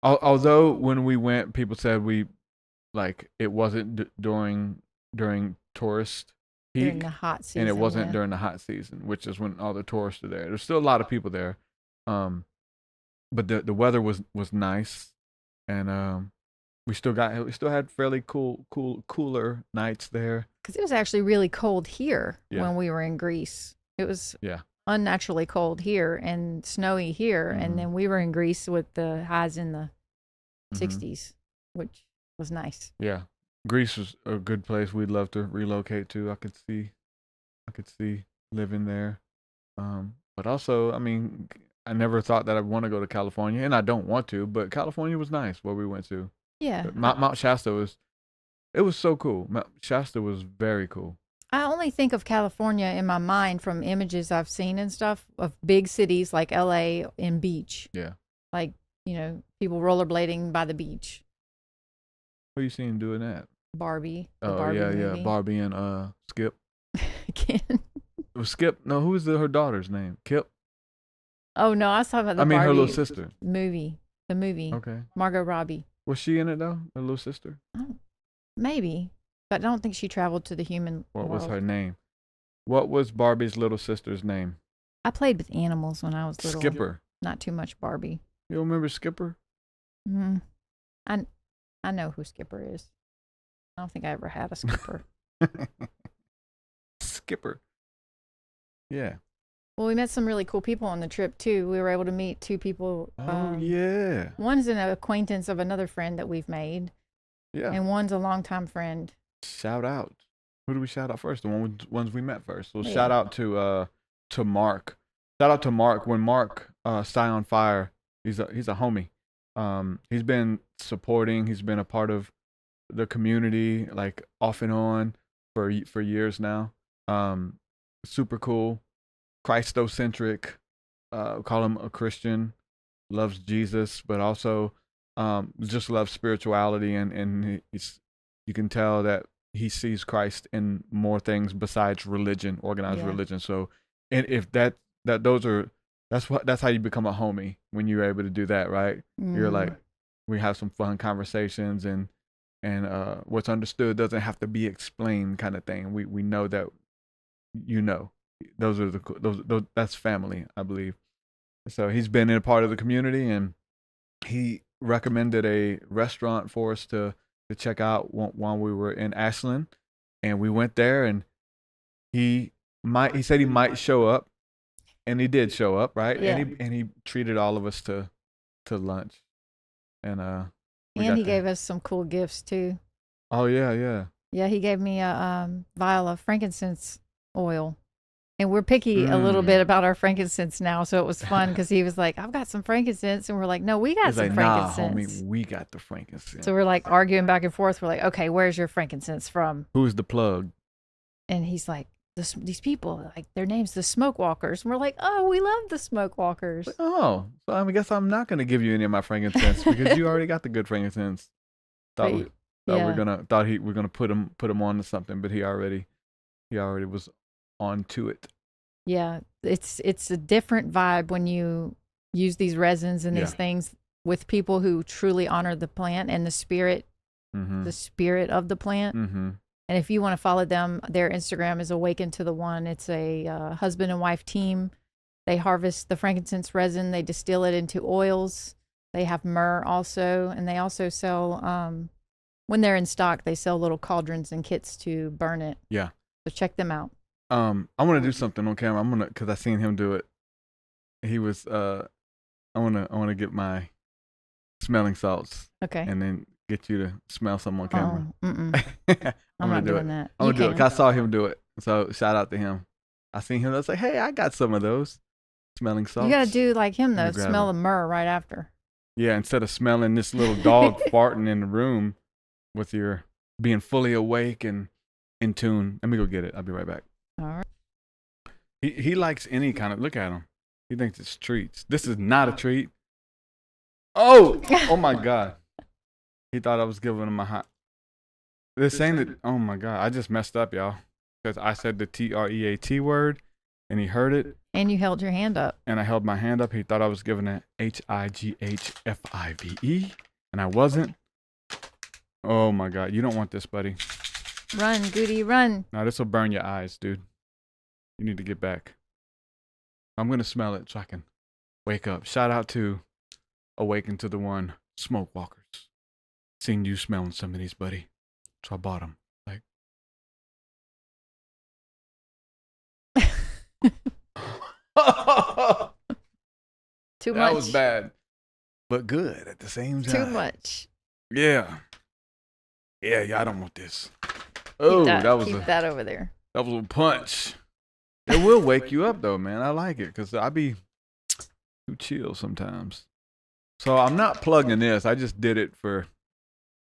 Although when we went, people said it wasn't during tourist peak, during the hot season, and it wasn't during the hot season, which is when all the tourists are there. There's still a lot of people there, but the weather was nice, and we still had fairly cooler nights there. Because it was actually really cold here when we were in Greece. It was unnaturally cold here and snowy here, and then we were in Greece with the highs in the 60s, which was nice. Yeah, Greece was a good place. We'd love to relocate to. I could see living there. But also, I mean, I never thought that I'd want to go to California, and I don't want to. But California was nice where we went to. Yeah, Mount Shasta was so cool. Mount Shasta was very cool. I only think of California in my mind from images I've seen and stuff of big cities like LA and beach. Yeah. Like, people rollerblading by the beach. What you seen doing that? Barbie. Barbie movie. Barbie and Skip. Ken. It was Skip. No, who was her daughter's name? Kip? Oh, no, I was talking about her Barbie little sister. movie. The movie. Okay. Margot Robbie. Was she in it, though? Her little sister? Maybe. But I don't think she traveled to the human world. What was her name? What was Barbie's little sister's name? I played with animals when I was little. Skipper. Not too much Barbie. You don't remember Skipper? I know who Skipper is. I don't think I ever had a Skipper. Skipper. Yeah. Well, we met some really cool people on the trip, too. We were able to meet two people. Yeah. One's an acquaintance of another friend that we've made. Yeah. And one's a longtime friend. Shout out. Who do we shout out first? The ones we met first. So shout out to Mark. Shout out to Mark. When Mark Sty on Fire, he's a homie. He's been supporting. He's been a part of the community, like off and on for years now. Super cool. Christocentric. Call him a Christian. Loves Jesus, but also just loves spirituality, and you can tell that he sees Christ in more things besides religion, organized religion. So, and if that's how you become a homie, when you're able to do that, right? You're like, we have some fun conversations, and what's understood doesn't have to be explained, kind of thing. We know that, those that's family, I believe. So he's been in a part of the community, and he recommended a restaurant for us to check out while we were in Ashland, and we went there, and he said he might show up, and he did show up, right? Yeah. And he treated all of us to lunch, and he gave us some cool gifts too. Oh yeah. Yeah, he gave me a vial of frankincense oil. And we're picky a little bit about our frankincense now, so it was fun because he was like, "I've got some frankincense," and we're like, "No, we got some frankincense." Nah, homie, we got the frankincense. So we're like arguing back and forth. We're like, "Okay, where's your frankincense from?" Who's the plug? And he's like, "These people, like their name's the Smoke Walkers." And we're like, "Oh, we love the Smoke Walkers." Oh, so I guess I'm not gonna give you any of my frankincense because you already got the good frankincense. We're gonna put him on to something, but he already was onto it. Yeah, it's a different vibe when you use these resins and these things with people who truly honor the plant and the spirit of the plant. And if you want to follow them, their Instagram is Awaken to the One. It's a husband and wife team. They harvest the frankincense resin, they distill it into oils. They have myrrh also, and they also sell when they're in stock, they sell little cauldrons and kits to burn it. Yeah. So check them out. I'm gonna do something on camera. Cause I seen him do it. He was I wanna get my smelling salts. Okay. And then get you to smell some on camera. I'm gonna not do doing it. that. I'm gonna do it. 'Cause I saw him do it. So shout out to him. I seen him. I was like, hey, I got some of those. smelling salts. You got to do like him, though. grab Smell it. the myrrh right after. Yeah, instead of smelling this little dog farting in the room with your being fully awake and in tune. Let me go get it. I'll be right back. All right. He likes any kind of, look at him. He thinks it's treats. This is not a treat. Oh my God. He thought I was giving him a hot. This ain't it. Oh my God. I just messed up, y'all. Because I said the TREAT word and he heard it. And you held your hand up. And I held my hand up. He thought I was giving it HIGHFIVE. And I wasn't. Oh my God. You don't want this, buddy. Run, Goody, run. No, this will burn your eyes, dude. You need to get back. I'm going to smell it so I can wake up. Shout out to Awaken to the One Smoke Walkers. Seen you smelling some of these, buddy. So I bought them. Like. Too much. That was bad, but good at the same time. Too much. Yeah. Yeah, I don't want this. Oh, that was that over there. That was a punch. It will wake you up though, man. I like it because I be too chill sometimes. So I'm not plugging this. I just did it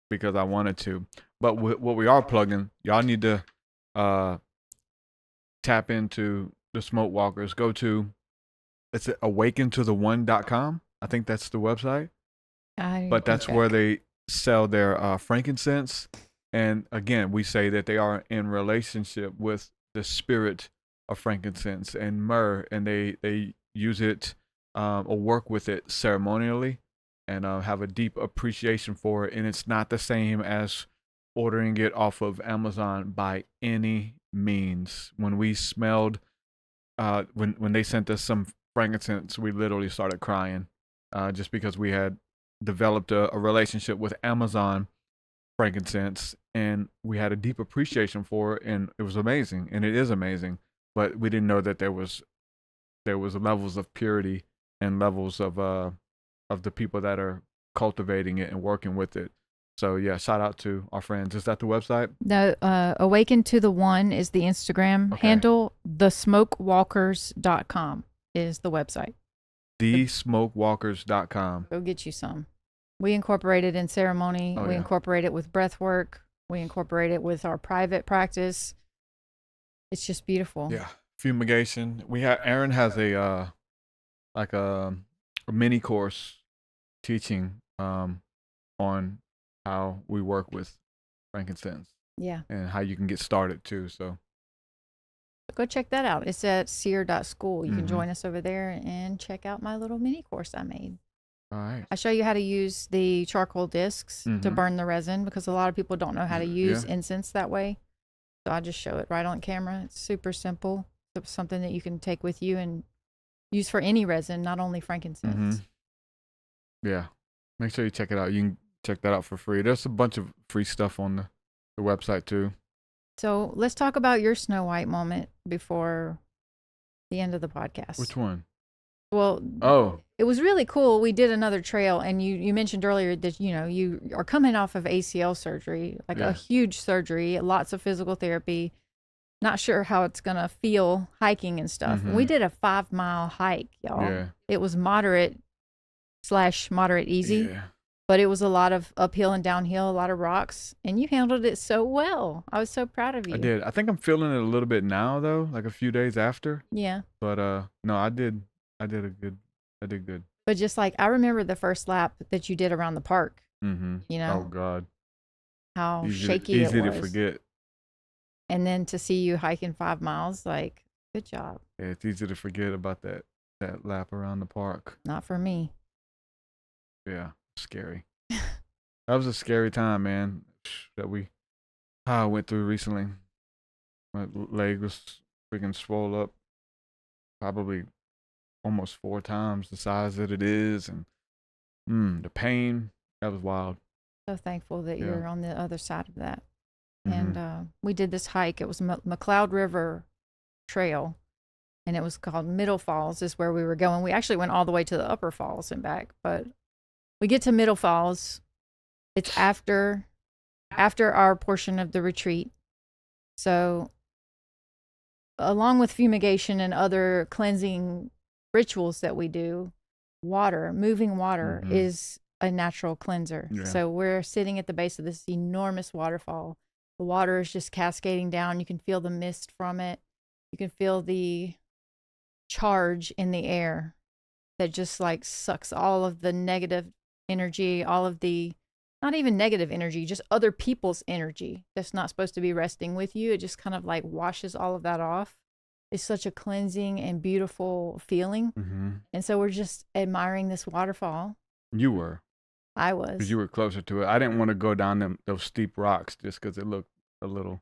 because I wanted to. But what we are plugging, y'all need to tap into the Smoke Walkers. Go to it's awakentotheone.com. I think that's the website. But that's where they sell their frankincense. And again, we say that they are in relationship with the spirit of frankincense and myrrh, and they use it or work with it ceremonially and have a deep appreciation for it. And it's not the same as ordering it off of Amazon by any means. When we smelled, when they sent us some frankincense, we literally started crying just because we had developed a relationship with Amazon frankincense, and we had a deep appreciation for it, and it was amazing, and it is amazing. But we didn't know that there was levels of purity and levels of the people that are cultivating it and working with it. So yeah, shout out to our friends. Is that the website? No, Awaken to the One is the Instagram handle. TheSmokeWalkers.com is the website. TheSmokeWalkers.com. Go get you some. We incorporate it in ceremony. We incorporate it with breath work. We incorporate it with our private practice. It's just beautiful. Yeah. Fumigation. Arien has a mini course teaching on how we work with frankincense. Yeah. And how you can get started too. So go check that out. It's at seer.school. You can join us over there and check out my little mini course I made. All right. I show you how to use the charcoal discs to burn the resin, because a lot of people don't know how to use incense that way. So I just show it right on camera. It's super simple. It's something that you can take with you and use for any resin, not only frankincense. Yeah. Make sure you check it out. You can check that out for free. There's a bunch of free stuff on the website too. So let's talk about your Snow White moment before the end of the podcast. Which one? Well, it was really cool. We did another trail, and you mentioned earlier that, you are coming off of ACL surgery, like a huge surgery, lots of physical therapy, not sure how it's going to feel hiking and stuff. And we did a 5-mile hike, y'all. Yeah. It was moderate easy, but it was a lot of uphill and downhill, a lot of rocks, and you handled it so well. I was so proud of you. I did. I think I'm feeling it a little bit now though, like a few days after. Yeah. But no, I did good. But just like, I remember the first lap that you did around the park. Oh God. How shaky it was. Easy to forget. And then to see you hiking 5 miles, like, good job. Yeah, it's easy to forget about that lap around the park. Not for me. Yeah, scary. That was a scary time, man, that I went through recently. My leg was freaking swole up, probably almost 4 times the size that it is, and the pain, that was wild. So thankful that you're on the other side of that. And we did this hike. It was McLeod River Trail, and it was called Middle Falls is where we were going. We actually went all the way to the Upper Falls and back, but we get to Middle Falls. It's after our portion of the retreat. So along with fumigation and other cleansing rituals that we do, moving water is a natural cleanser. Yeah. So we're sitting at the base of this enormous waterfall. The water is just cascading down. You can feel the mist from it. You can feel the charge in the air that just like sucks all of the negative energy, all of the, not even negative energy, just other people's energy that's not supposed to be resting with you. It just kind of like washes all of that off. It's such a cleansing and beautiful feeling. And so we're just admiring this waterfall. You were. I was. Because you were closer to it. I didn't want to go down those steep rocks just because it looked a little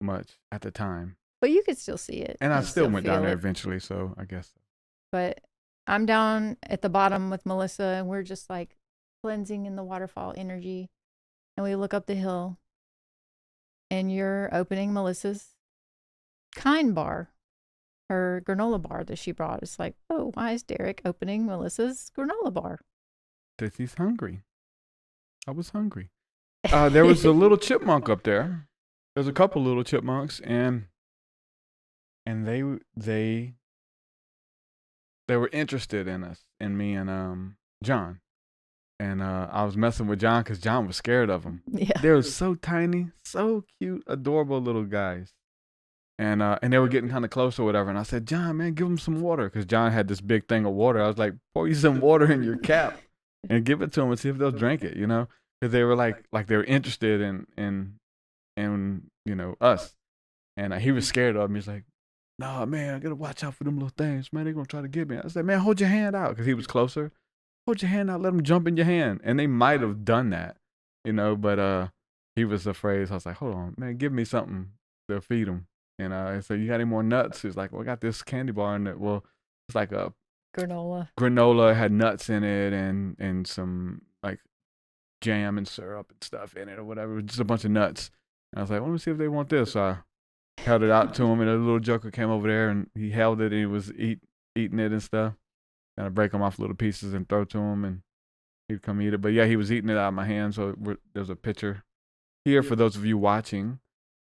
much at the time. But you could still see it. And I still went down there it. eventually, so I guess. But I'm down at the bottom with Melissa, and we're just like cleansing in the waterfall energy. And we look up the hill, and you're opening Melissa's Kind bar, her granola bar that she brought. It's like, oh, why is Derek opening Melissa's granola bar? Because he's hungry. I was hungry. There was a little chipmunk up there. There's a couple little chipmunks, and they were interested in us, in me and John. And I was messing with John because John was scared of them. Yeah. They were so tiny, so cute, adorable little guys. And they were getting kind of close or whatever. And I said, John, man, give them some water. Because John had this big thing of water. I was like, pour you some water in your cap and give it to them and see if they'll drink it, you know? Because they were like they were interested in you know, us. And he was scared of me. He's like, nah, man, I got to watch out for them little things. Man, they're going to try to get me. I said, man, hold your hand out. Because he was closer. Hold your hand out. Let them jump in your hand. And they might have done that, you know? But he was afraid. So I was like, hold on, man, give me something to feed them. And I said, you got any more nuts? He's like, well, I got this candy bar in it. Well, it's like a granola. Had nuts in it and some like jam and syrup and stuff in it or whatever. Just a bunch of nuts. And I was like, let me see if they want this. So I held it out to him, and a little joker came over there, and he held it, and he was eating it and stuff. And I break them off little pieces and throw to him, and he'd come eat it. But yeah, he was eating it out of my hand. So there's a picture here for those of you watching.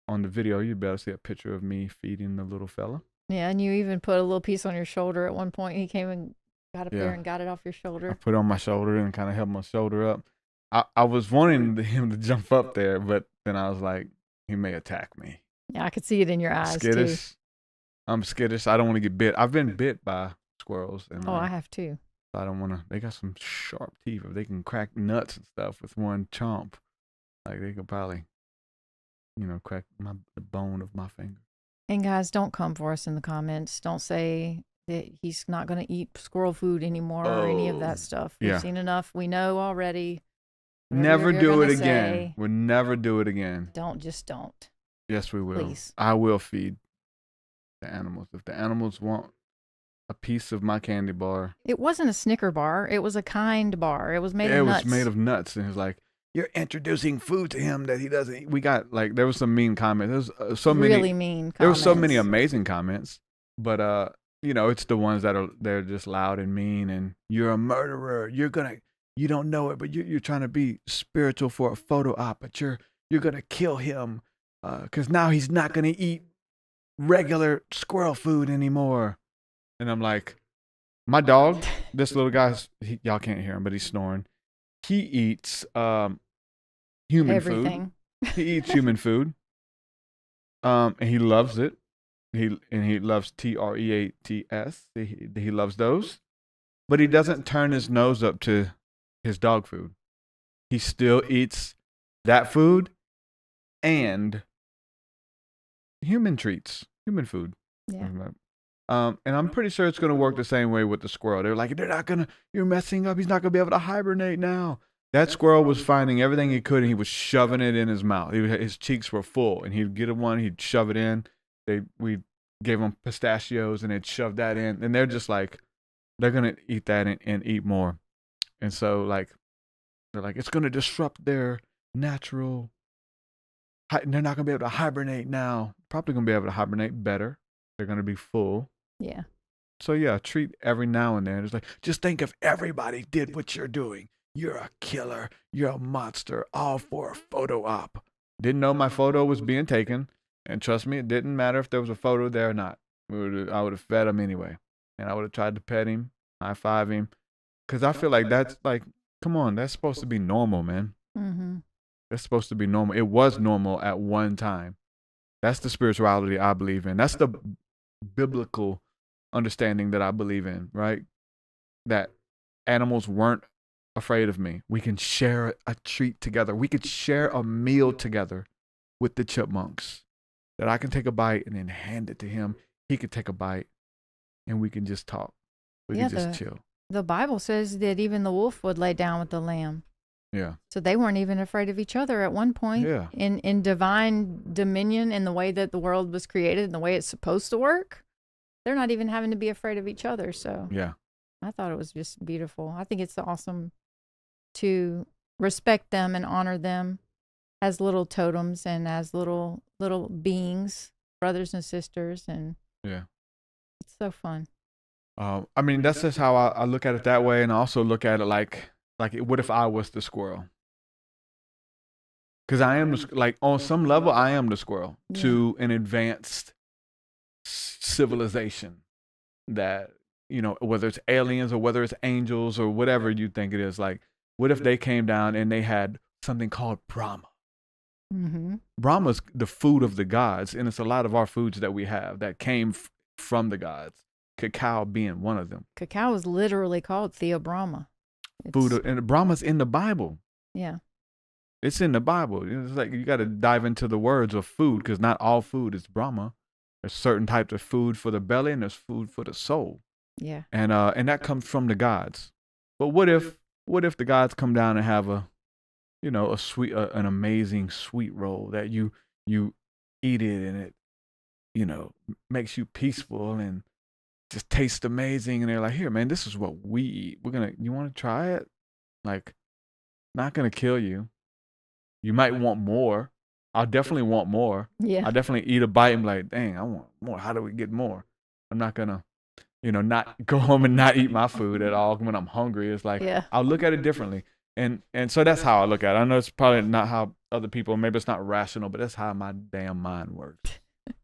On the video, you'd be able to see a picture of me feeding the little fella. Yeah, and you even put a little piece on your shoulder at one point. He came and got up there and got it off your shoulder. I put it on my shoulder and kind of held my shoulder up. I was wanting him to jump up there, but then I was like, he may attack me. Yeah, I could see it in your eyes, skittish. too. I'm skittish. I don't want to get bit. I've been bit by squirrels. And, I have, too. I don't want to. They got some sharp teeth. If they can crack nuts and stuff with one chomp, like they could probably... you know, crack the bone of my finger. And guys, don't come for us in the comments. Don't say that he's not going to eat squirrel food anymore or any of that stuff. We've seen enough. We know already. Never do it again. We'll never do it again. Don't. Yes, we will. Please. I will feed the animals. If the animals want a piece of my candy bar. It wasn't a Snicker bar. It was a Kind bar. It was made of nuts. It was made of nuts. And he was like, you're introducing food to him that he doesn't eat. We got there was some mean comments. There was so many really mean comments. There were so many amazing comments, but you know, it's the ones they're just loud and mean. And you're a murderer. You don't know it, but you're trying to be spiritual for a photo op, but you're gonna kill him because now he's not gonna eat regular squirrel food anymore. And I'm like, my dog, this little guy, y'all can't hear him, but he's snoring. He eats human everything. Food. He eats human food. And he loves it. He loves TREATS. He loves those. But he doesn't turn his nose up to his dog food. He still eats that food and human treats, human food. Yeah. And I'm pretty sure it's going to work the same way with the squirrel. They're like, you're messing up. He's not going to be able to hibernate now. That squirrel was finding everything he could, and he was shoving it in his mouth. His cheeks were full, and he'd get one, he'd shove it in. We gave him pistachios, and they'd shove that in. And they're just like, they're going to eat that and eat more. And so, like, they're like, it's going to disrupt their natural, they're not going to be able to hibernate now. Probably going to be able to hibernate better. They're going to be full. Yeah. So yeah, treat every now and then. It's like, just think if everybody did what you're doing. You're a killer. You're a monster. All for a photo op. Didn't know my photo was being taken. And trust me, it didn't matter if there was a photo there or not. I would have fed them anyway. and I would have tried to pet him, high five him, because I feel like that's like, come on, that's supposed to be normal, man. Mm-hmm. That's supposed to be normal. It was normal at one time. That's the spirituality I believe in. That's the biblical understanding that I believe in, right? That animals weren't afraid of me. We can share a treat together. We could share a meal together with the chipmunks. That I can take a bite and then hand it to him. He could take a bite and we can just talk. We Yeah, can just chill. the Bible says that even the wolf would lay down with the lamb. Yeah. So they weren't even afraid of each other at one point. Yeah. In divine dominion, in the way that the world was created and the way it's supposed to work, they're not even having to be afraid of each other. So Yeah. I thought it was just beautiful. I think it's awesome to respect them and honor them as little totems and as little beings, brothers and sisters, and Yeah. it's so fun. I mean, that's just how I look at it that way, and I also look at it like what if I was the squirrel? Because I am like on some level, I am the squirrel to an advanced civilization that, you know, whether it's aliens or whether it's angels or whatever you think it is. Like, what if they came down and they had something called Brahma? Mm-hmm. Brahma's the food of the gods, and it's a lot of our foods that we have that came from the gods. Cacao being one of them. Cacao is literally called Theobrahma. Food, and Brahma's in the Bible. Yeah. It's in the Bible. It's like you got to dive into the words of food, because not all food is Brahma. There's certain types of food for the belly, and there's food for the soul. Yeah. And that comes from the gods. But what if the gods come down and have a, you know, an amazing sweet roll that you eat it and it, you know, makes you peaceful and just tastes amazing, and they're like, here, man, this is what we eat. You want to try it? Like, not gonna kill you. You might want more. I'll definitely want more. Yeah. I definitely eat a bite and be like, dang, I want more. How do we get more? I'm not gonna, you know, not go home and not eat my food at all when I'm hungry. It's like, I'll look at it differently. And so that's how I look at it. I know it's probably not how other people, maybe it's not rational, but that's how my damn mind works.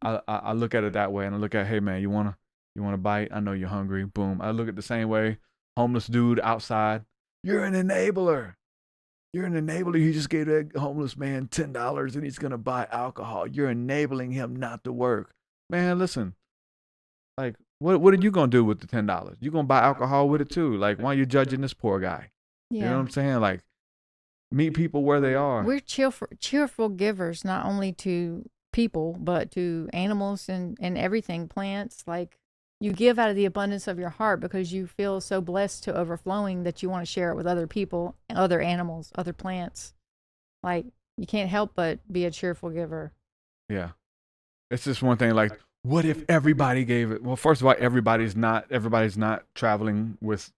I look at it that way, and I look at, hey man, you want to bite? I know you're hungry. Boom. I look at the same way. Homeless dude outside. You're an enabler. You're an enabler. You just gave that homeless man $10 and he's going to buy alcohol. You're enabling him not to work. Man, listen. Like, what are you going to do with the $10? You're going to buy alcohol with it too. Like, why are you judging this poor guy? Yeah. You know what I'm saying? Like, meet people where they are. We're cheerful givers, not only to people, but to animals and everything, plants. Like, you give out of the abundance of your heart because you feel so blessed to overflowing that you want to share it with other people, other animals, other plants. Like, you can't help but be a cheerful giver. Yeah. It's just one thing, like, what if everybody gave it? Well, first of all, everybody's not traveling with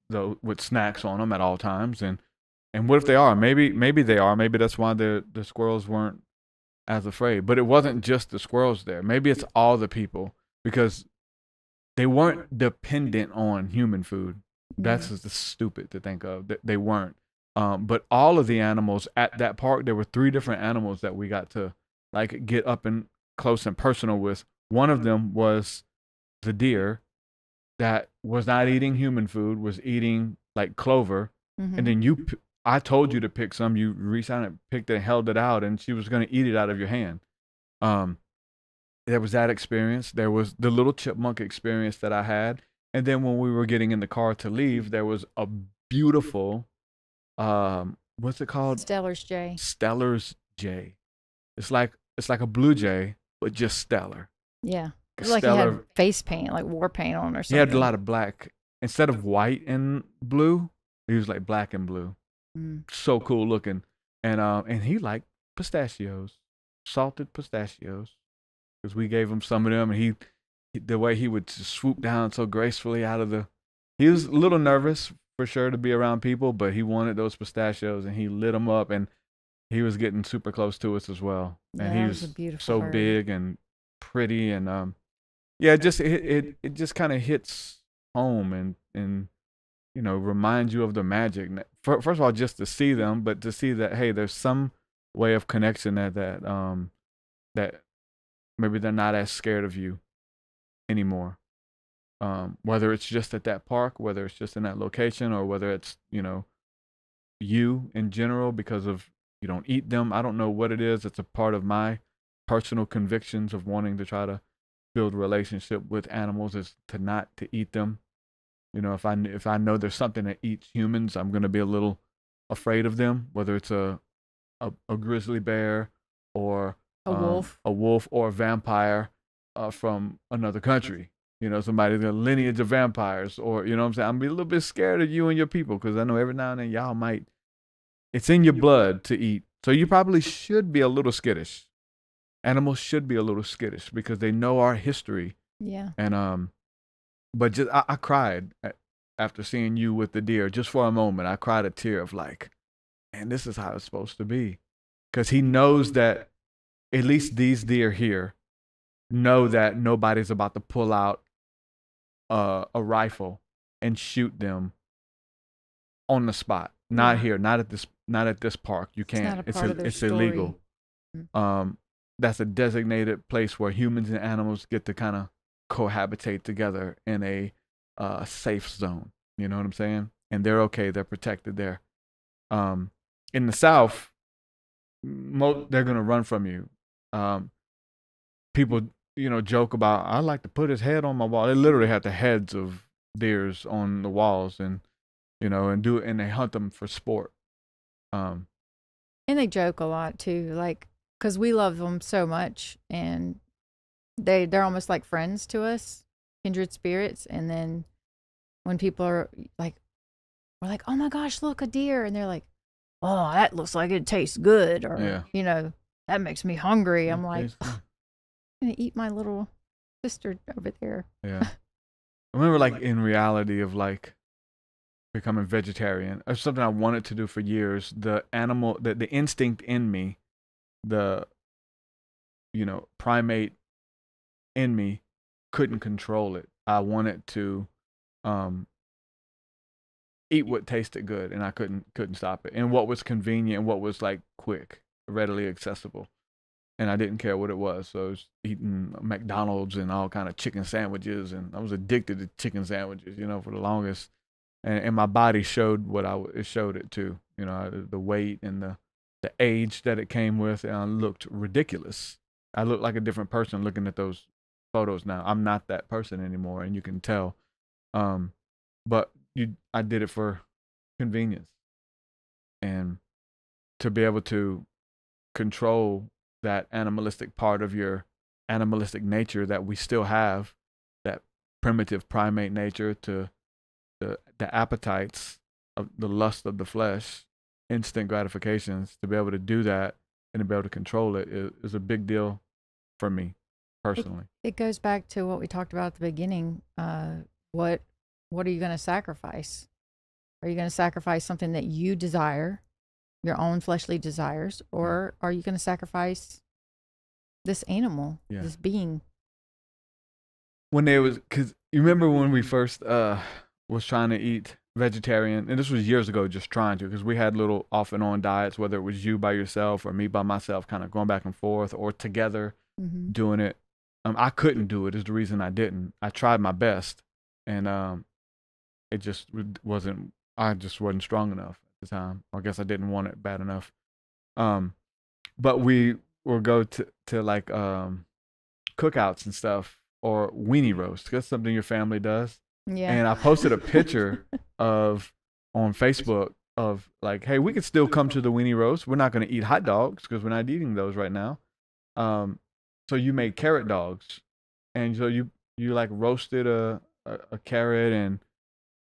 snacks on them at all times. And what if they are? Maybe they are. Maybe that's why the squirrels weren't as afraid. But it wasn't just the squirrels there. Maybe it's all the people, because they weren't dependent on human food. That's just stupid to think of. They weren't. But all of the animals at that park, there were 3 different animals that we got to like get up and close and personal with. One of them was the deer that was not eating human food, was eating like clover. Mm-hmm. And then I told you to pick some. You reached out and picked it and held it out, and she was going to eat it out of your hand. There was that experience. There was the little chipmunk experience that I had. And then when we were getting in the car to leave, there was a beautiful, what's it called? Stellar's jay. Stellar's jay. It's like a blue jay, but just stellar. Yeah. It's like he had face paint, like war paint on or something. He had a lot of black. Instead of white and blue, he was like black and blue. So cool looking. And he liked pistachios, salted pistachios. Because we gave him some of them, and the way he would just swoop down so gracefully out of he was a little nervous for sure to be around people, but he wanted those pistachios, and he lit them up, and he was getting super close to us as well. And he was so big and pretty, and it just kind of hits home and you know, reminds you of the magic. First of all, just to see them, but to see that, hey, there's some way of connection that maybe they're not as scared of you anymore. whether it's just at that park, whether it's just in that location, or whether it's, you in general because of you don't eat them. I don't know what it is. It's a part of my personal convictions of wanting to try to build relationship with animals is to not to eat them. If I know there's something that eats humans, I'm gonna be a little afraid of them, whether it's a grizzly bear or a wolf or a vampire from another country. Somebody the lineage of vampires, or what I'm saying. I'm be a little bit scared of you and your people because I know every now and then y'all might. It's in your blood to eat, so you probably should be a little skittish. Animals should be a little skittish because they know our history. Yeah. And but just I cried after seeing you with the deer. Just for a moment, I cried a tear of like, man, this is how it's supposed to be, because he knows that at least these deer here know that nobody's about to pull out a rifle and shoot them on the spot. Not here, not at this park. You can't. It's illegal. That's a designated place where humans and animals get to kind of cohabitate together in a safe zone. You know what I'm saying? And they're okay. They're protected there. In the South, they're gonna run from you. People, joke about, I like to put his head on my wall. They literally have the heads of deers on the walls, and and they hunt them for sport. And they joke a lot too, like, because we love them so much, and they're almost like friends to us, kindred spirits. And then when people are like, we're like, oh my gosh, look, a deer, and they're like, oh, that looks like it tastes good, or that makes me hungry. I'm like, I'm gonna eat my little sister over there. Yeah. I remember, like, in reality of like becoming vegetarian, or something I wanted to do for years. The instinct in me, the primate in me, couldn't control it. I wanted to eat what tasted good, and I couldn't stop it. And what was convenient, and what was like quick, readily accessible. And I didn't care what it was. So I was eating McDonald's and all kind of chicken sandwiches, and I was addicted to chicken sandwiches, for the longest. And my body showed it showed it too. The weight and the age that it came with, and I looked ridiculous. I looked like a different person looking at those photos now. I'm not that person anymore, and you can tell. But I did it for convenience, and to be able to control that animalistic part of your animalistic nature that we still have, that primitive primate nature, to the appetites of the lust of the flesh, instant gratifications, to be able to do that and to be able to control it is a big deal for me personally. It goes back to what we talked about at the beginning. What are you going to sacrifice? Are you going to sacrifice something that you desire, your own fleshly desires, or are you going to sacrifice this animal, this being? Because you remember when we first was trying to eat vegetarian, and this was years ago, just trying to, because we had little off and on diets, whether it was you by yourself or me by myself, kind of going back and forth, or together doing it. I couldn't do it is the reason I didn't. I tried my best, and it just wasn't. I just wasn't strong enough at the time. I guess I didn't want it bad enough. But we will go to like cookouts and stuff, or weenie roast. That's something your family does. Yeah. And I posted a picture on Facebook of like, hey, we could still come to the weenie roast. We're not going to eat hot dogs because we're not eating those right now. So you made carrot dogs, and so you like roasted a carrot and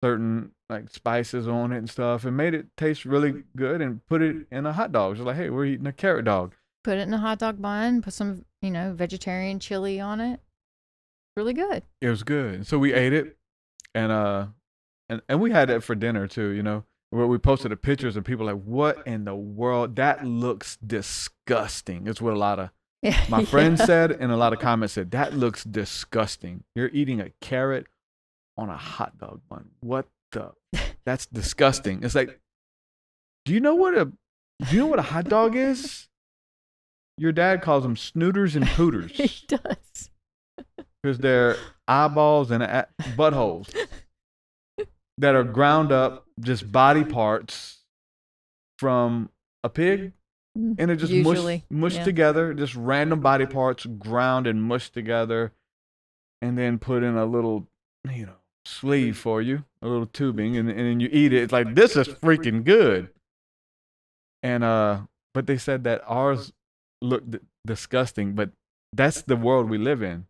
certain like spices on it and stuff, and made it taste really good, and put it in a hot dog. So like, hey, we're eating a carrot dog. Put it in a hot dog bun. Put some vegetarian chili on it. Really good. It was good. So we ate it. And we had that for dinner too, where we posted the pictures and people like, what in the world? That looks disgusting. It's what a lot of my friends said, and a lot of comments said, that looks disgusting. You're eating a carrot on a hot dog bun. That's disgusting. It's like, do you know what a hot dog is? Your dad calls them snooters and pooters. He does. because they're eyeballs and buttholes that are ground up, just body parts from a pig, and it just Usually, mushed yeah. together, just random body parts ground and mushed together, and then put in a little, sleeve for you, a little tubing, and then you eat it. It's like, this is freaking good. And but they said that ours looked disgusting, but that's the world we live in.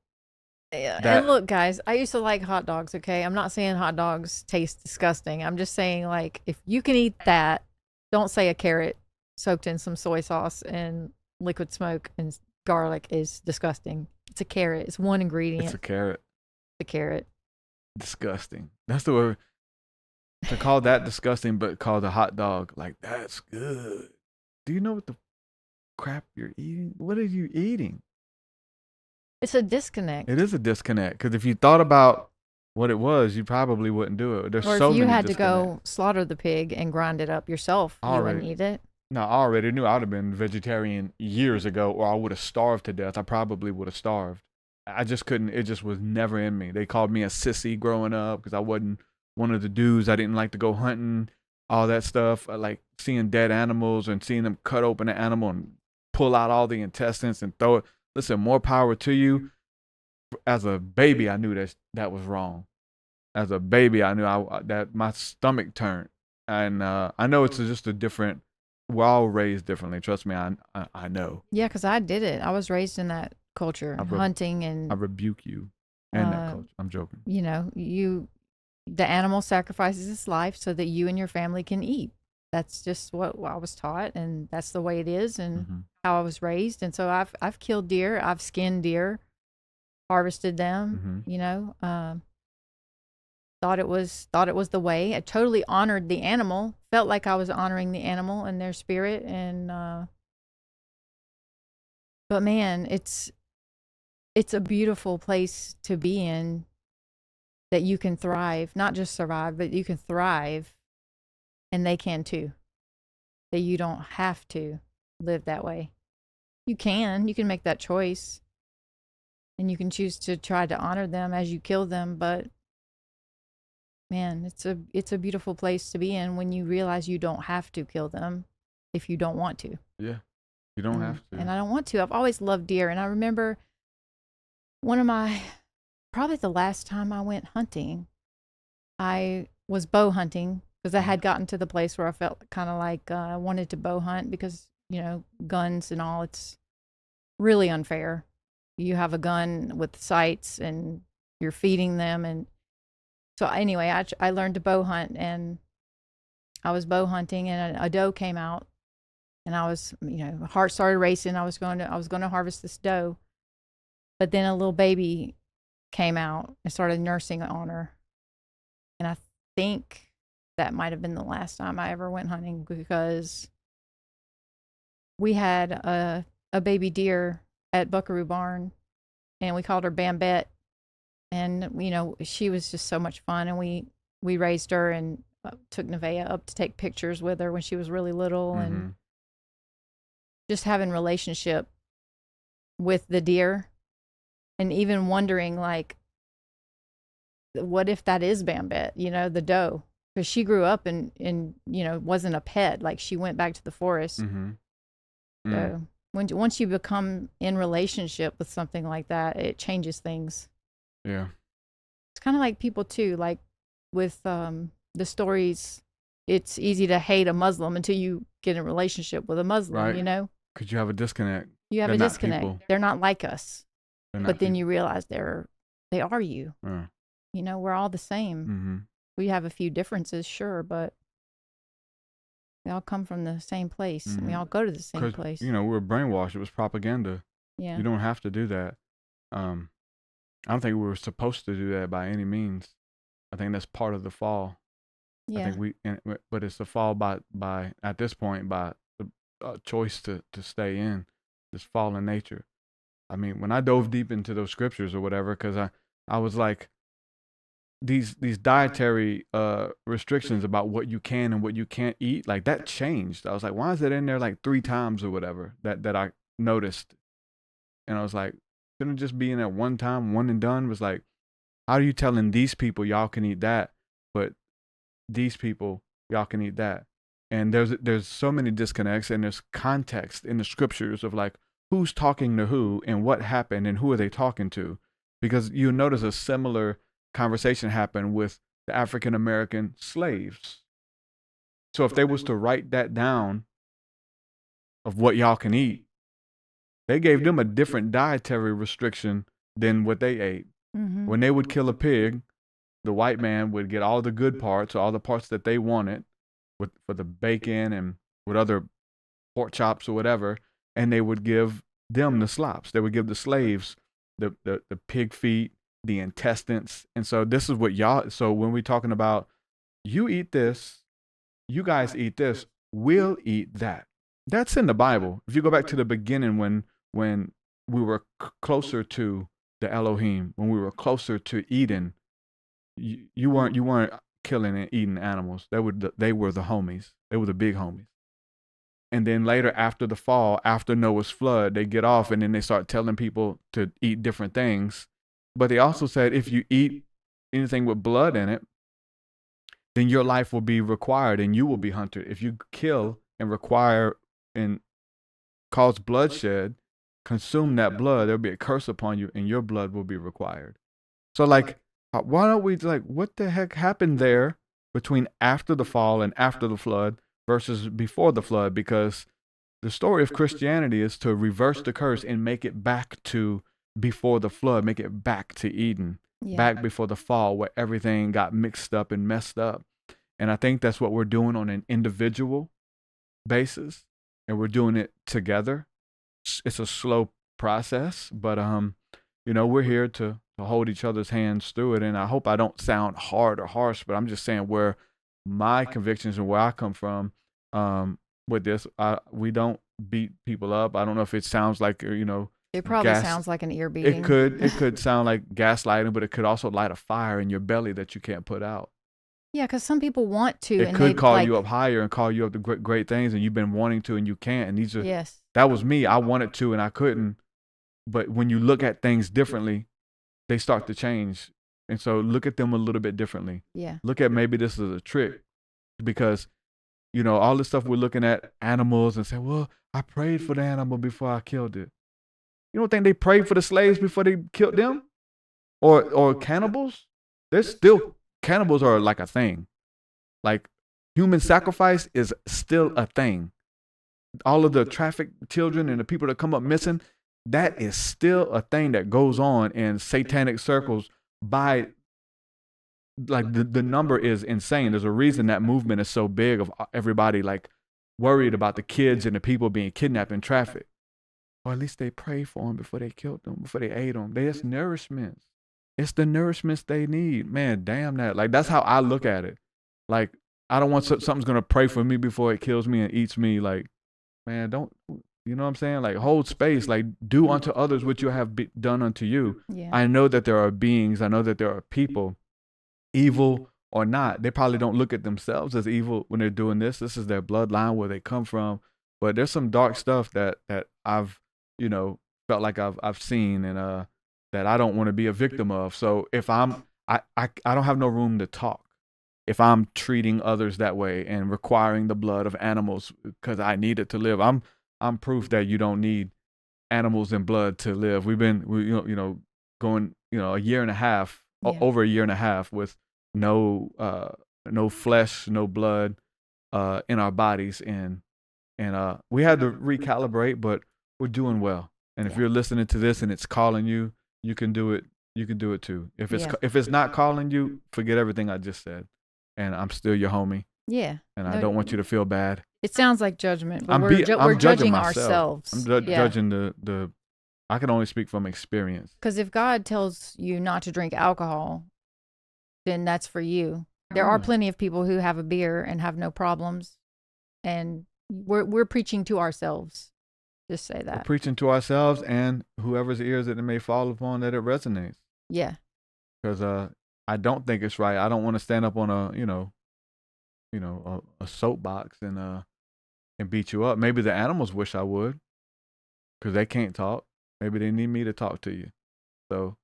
Yeah, That and look, guys, I used to like hot dogs, okay? I'm not saying hot dogs taste disgusting. I'm just saying, like, if you can eat that, don't say a carrot soaked in some soy sauce and liquid smoke and garlic is disgusting. It's a carrot. It's one ingredient. it's a carrot. It's a carrot. Disgusting. That's the word. To call that disgusting, but call the hot dog like, that's good. Do you know what the crap you're eating? What are you eating? It's a disconnect. It is a disconnect, because if you thought about what it was, you probably wouldn't do it. There's Or so if you many had to go disconnects. slaughter the pig and grind it up yourself, you wouldn't Already. eat it. No, I already knew I would have been vegetarian years ago, or I would have starved to death. I probably would have starved. I just couldn't. It just was never in me. They called me a sissy growing up because I wasn't one of the dudes. I didn't like to go hunting, all that stuff. I like seeing dead animals and seeing them cut open an animal and pull out all the intestines and throw it. Listen, more power to you. As a baby, I knew that was wrong. As a baby, I knew that my stomach turned, and I know it's just a different. We're all raised differently. Trust me, I know. Yeah, because I did it. I was raised in that culture, hunting and I rebuke you and that culture. I'm joking. You know, the animal sacrifices its life so that you and your family can eat. That's just what I was taught, and that's the way it is, and how I was raised. And so I've killed deer, I've skinned deer, harvested them. You know, thought it was the way. I totally honored the animal. Felt like I was honoring the animal and their spirit. And but man, it's a beautiful place to be in. That you can thrive, not just survive, but you can thrive, and they can too. That you don't have to live that way. You can make that choice, and you can choose to try to honor them as you kill them. But man, it's a beautiful place to be in when you realize you don't have to kill them if you don't want to. Yeah, you don't have to. And I don't want to. I've always loved deer, and I remember probably the last time I went hunting, I was bow hunting because I had gotten to the place where I felt kind of like I wanted to bow hunt because, you know, guns and all, it's really unfair. You have a gun with sights and you're feeding them. And so anyway, I learned to bow hunt, and I was bow hunting, and a doe came out, and I was, you know, heart started racing. I was going to harvest this doe, but then a little baby came out and started nursing on her. And I think that might have been the last time I ever went hunting, because we had a baby deer at Buckaroo Barn, and we called her Bambette. And, you know, she was just so much fun. And we raised her and took Nevaeh up to take pictures with her when she was really little. And just having relationship with the deer. And even wondering, like, what if that is Bambette, you know, the doe? Because she grew up and, you know, wasn't a pet. Like, she went back to the forest. So once you become in relationship with something like that, it changes things. Yeah. It's kind of like people, too. Like, with the stories, it's easy to hate a Muslim until you get in a relationship with a Muslim, Right. You know? Because you have a disconnect. You have They're a not disconnect. people. They're not like us. But then people. you realize they are you. Yeah. You know, we're all the same. We have a few differences, sure, but we all come from the same place, and we all go to the same place. You know, we were brainwashed. It was propaganda. Yeah. You don't have to do that. I don't think we were supposed to do that by any means. I think that's part of the fall. Yeah. I think but it's the fall by at this point by the choice to stay in this fallen nature. I mean, when I dove deep into those scriptures or whatever, because I was like, these dietary restrictions about what you can and what you can't eat, like, that changed. I was like, why is it in there like 3 times or whatever that I noticed? And I was like, Shouldn't it just be in at one time, one and done? Was like, how are you telling these people y'all can eat that, but these people y'all can eat that? And there's so many disconnects, and there's context in the scriptures of like who's talking to who and what happened and who are they talking to, because you notice a similar conversation happened with the African American slaves. So if they was to write that down of what y'all can eat, they gave them a different dietary restriction than what they ate. Mm-hmm. When they would kill a pig, the white man would get all the good parts, all the parts that they wanted, for the bacon and with other pork chops or whatever, and they would give them the slops. They would give the slaves the pig feet, the intestines. And so this is what y'all, so when we're talking about you eat this, you guys eat this, we'll eat that. That's in the Bible. If you go back to the beginning when we were closer to the Elohim, when we were closer to Eden, you weren't killing and eating animals. They were the homies. They were the big homies. And then later, after the fall, after Noah's flood, they get off and then they start telling people to eat different things. But they also said if you eat anything with blood in it, then your life will be required and you will be hunted. If you kill and require and cause bloodshed, consume that blood, there'll be a curse upon you and your blood will be required. So like, why don't we, like, what the heck happened there between after the fall and after the flood versus before the flood? Because the story of Christianity is to reverse the curse and make it back to before the flood, make it back to Eden, back before the fall where everything got mixed up and messed up. And I think that's what we're doing on an individual basis, and we're doing it together. It's a slow process, but we're here to hold each other's hands through it. And I hope I don't sound hard or harsh, but I'm just saying where my convictions and where I come from with this. We don't beat people up. I don't know if it sounds like, it probably sounds like an ear beating. It could sound like gaslighting, but it could also light a fire in your belly that you can't put out. Yeah, because some people want to. It could call you up higher and call you up to great things, and you've been wanting to and you can't. And these are, that was me. I wanted to and I couldn't. But when you look at things differently, they start to change. And so look at them a little bit differently. Yeah. Look at maybe this is a trick, because, all this stuff we're looking at animals and say, well, I prayed for the animal before I killed it. You don't think they prayed for the slaves before they killed them? Or cannibals? There's still, cannibals are like a thing. Like human sacrifice is still a thing. All of the trafficked children and the people that come up missing, that is still a thing that goes on in satanic circles by, like, the number is insane. There's a reason that movement is so big of everybody like worried about the kids and the people being kidnapped and trafficked. Or at least they prayed for them before they killed them, before they ate them. They just nourishments. It's the nourishments they need. Man, damn that. Like, that's how I look at it. Like, I don't want something's going to pray for me before it kills me and eats me. Like, man, don't, you know what I'm saying? Like, hold space. Like, do unto others what you have done unto you. Yeah. I know that there are beings. I know that there are people, evil or not. They probably don't look at themselves as evil when they're doing this. This is their bloodline, where they come from. But there's some dark stuff that I've, felt like I've seen and that I don't want to be a victim of. So if I don't have no room to talk. If I'm treating others that way and requiring the blood of animals because I need it to live, I'm proof that you don't need animals and blood to live. We've been going a year and a half, over a year and a half with no flesh, no blood in our bodies, and we had to recalibrate, but we're doing well. And if you're listening to this and it's calling you, you can do it. You can do it too. If it's not calling you, forget everything I just said. And I'm still your homie. Yeah. And I don't want you to feel bad. It sounds like judgment, but we're judging myself. ourselves. I'm judging the. I can only speak from experience. Because if God tells you not to drink alcohol, then that's for you. There are plenty of people who have a beer and have no problems, and we're preaching to ourselves. Just say that. We're preaching to ourselves and whoever's ears that it may fall upon, that it resonates. Yeah. Because I don't think it's right. I don't want to stand up on a soapbox and beat you up. Maybe the animals wish I would, because they can't talk. Maybe they need me to talk to you. So,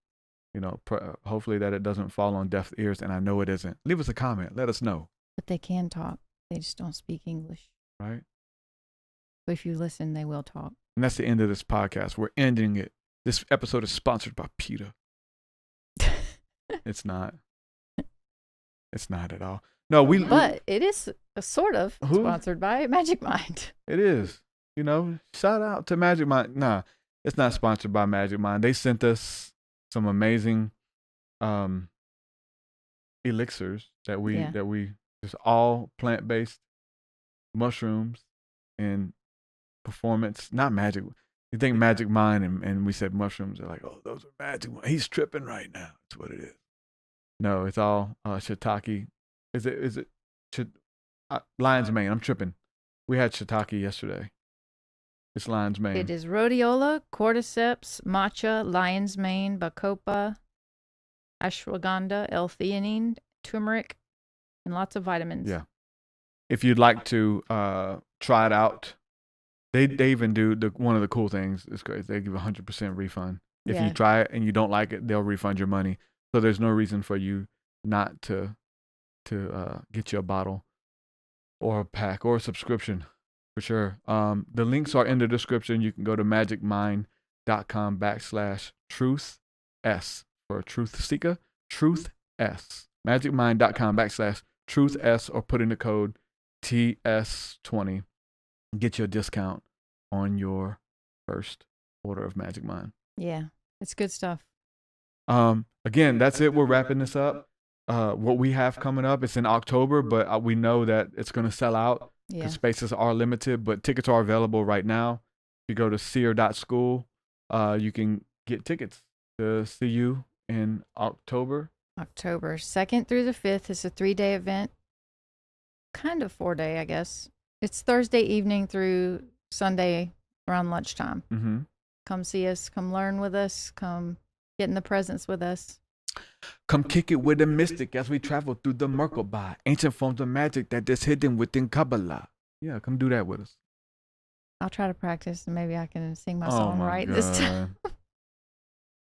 hopefully that it doesn't fall on deaf ears, and I know it isn't. Leave us a comment. Let us know. But they can talk. They just don't speak English. Right. But if you listen, they will talk. And that's the end of this podcast. We're ending it. This episode is sponsored by PETA. It's not. It's not at all. No, But it is sort of sponsored by Magic Mind. It is. Shout out to Magic Mind. Nah, it's not sponsored by Magic Mind. They sent us some amazing elixirs that we just all plant-based mushrooms and performance. Not magic. You think Magic Mind and we said mushrooms. They're like, oh, those are Magic Mind. He's tripping right now. That's what it is. No, it's all shiitake. Is it lion's mane? I'm tripping. We had shiitake yesterday. It's lion's mane. It is rhodiola, cordyceps, matcha, lion's mane, bacopa, ashwagandha, L-theanine, turmeric, and lots of vitamins. Yeah. If you'd like to try it out, they even do one of the cool things. It's great. They give 100% refund. If you try it and you don't like it, they'll refund your money. So there's no reason for you not to get you a bottle or a pack or a subscription for sure. The links are in the description. You can go to magicmind.com/truth-s for TruthSeekah. TruthS. magicmind.com/truth-s or put in the code TS20. Get you a discount on your first order of Magic Mind. Yeah, it's good stuff. Again, that's it. We're wrapping this up. What we have coming up, it's in October, but we know that it's going to sell out because spaces are limited, but tickets are available right now. If you go to seer.school, you can get tickets to see you in October. October 2nd through the 5th is a 3-day event. Kind of 4-day, I guess. It's Thursday evening through Sunday around lunchtime. Mm-hmm. Come see us. Come learn with us. Come get in the presence with us. Come kick it with a mystic as we travel through the Merkaba, ancient forms of magic that is hidden within Kabbalah. Yeah, come do that with us. I'll try to practice and maybe I can sing my song right this time.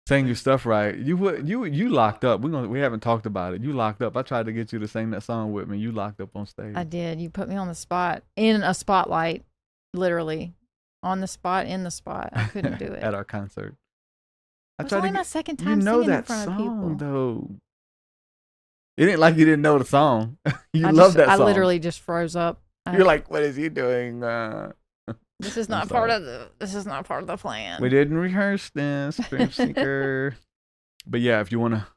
Sing your stuff right. You locked up. We haven't talked about it. You locked up. I tried to get you to sing that song with me. You locked up on stage. I did. You put me on the spot in a spotlight, literally on the spot in the spot. I couldn't do it at our concert. It was only my second time singing in front of people. Though. It ain't like you didn't know the song. You love that song. I literally just froze up. You're like, what is he doing? This is not part of the plan. We didn't rehearse this, TruthSeekah. But yeah, if you want a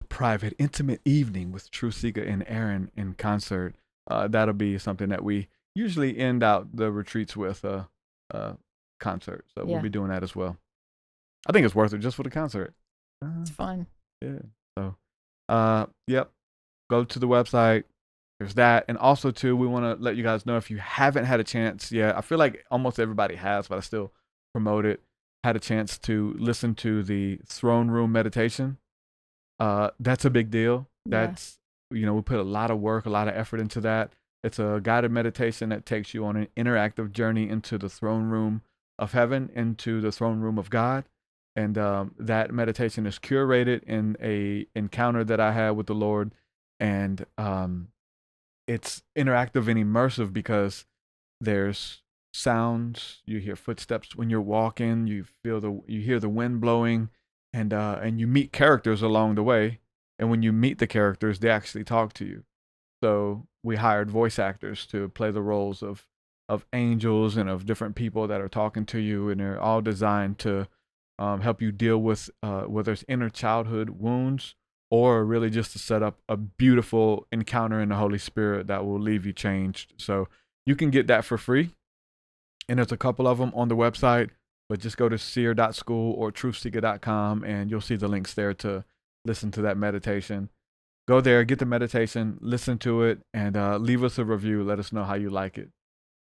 private, intimate evening with TruthSeekah and Arien in concert, that'll be something that we usually end out the retreats with a concert. So we'll be doing that as well. I think it's worth it just for the concert. It's fun. Yeah. So, yep. Go to the website. There's that. And also, too, we want to let you guys know if you haven't had a chance yet. I feel like almost everybody has, but I still promote it. Had a chance to listen to the throne room meditation. That's a big deal. That's, we put a lot of work, a lot of effort into that. It's a guided meditation that takes you on an interactive journey into the throne room of heaven, into the throne room of God. And that meditation is curated in a encounter that I had with the Lord. And it's interactive and immersive because there's sounds. You hear footsteps when you're walking. You hear the wind blowing, and you meet characters along the way. And when you meet the characters, they actually talk to you. So we hired voice actors to play the roles of angels and of different people that are talking to you, and they're all designed to help you deal with whether it's inner childhood wounds or really just to set up a beautiful encounter in the Holy Spirit that will leave you changed. So you can get that for free. And there's a couple of them on the website, but just go to seer.school or truthseekah.com and you'll see the links there to listen to that meditation. Go there, get the meditation, listen to it, and leave us a review. Let us know how you like it.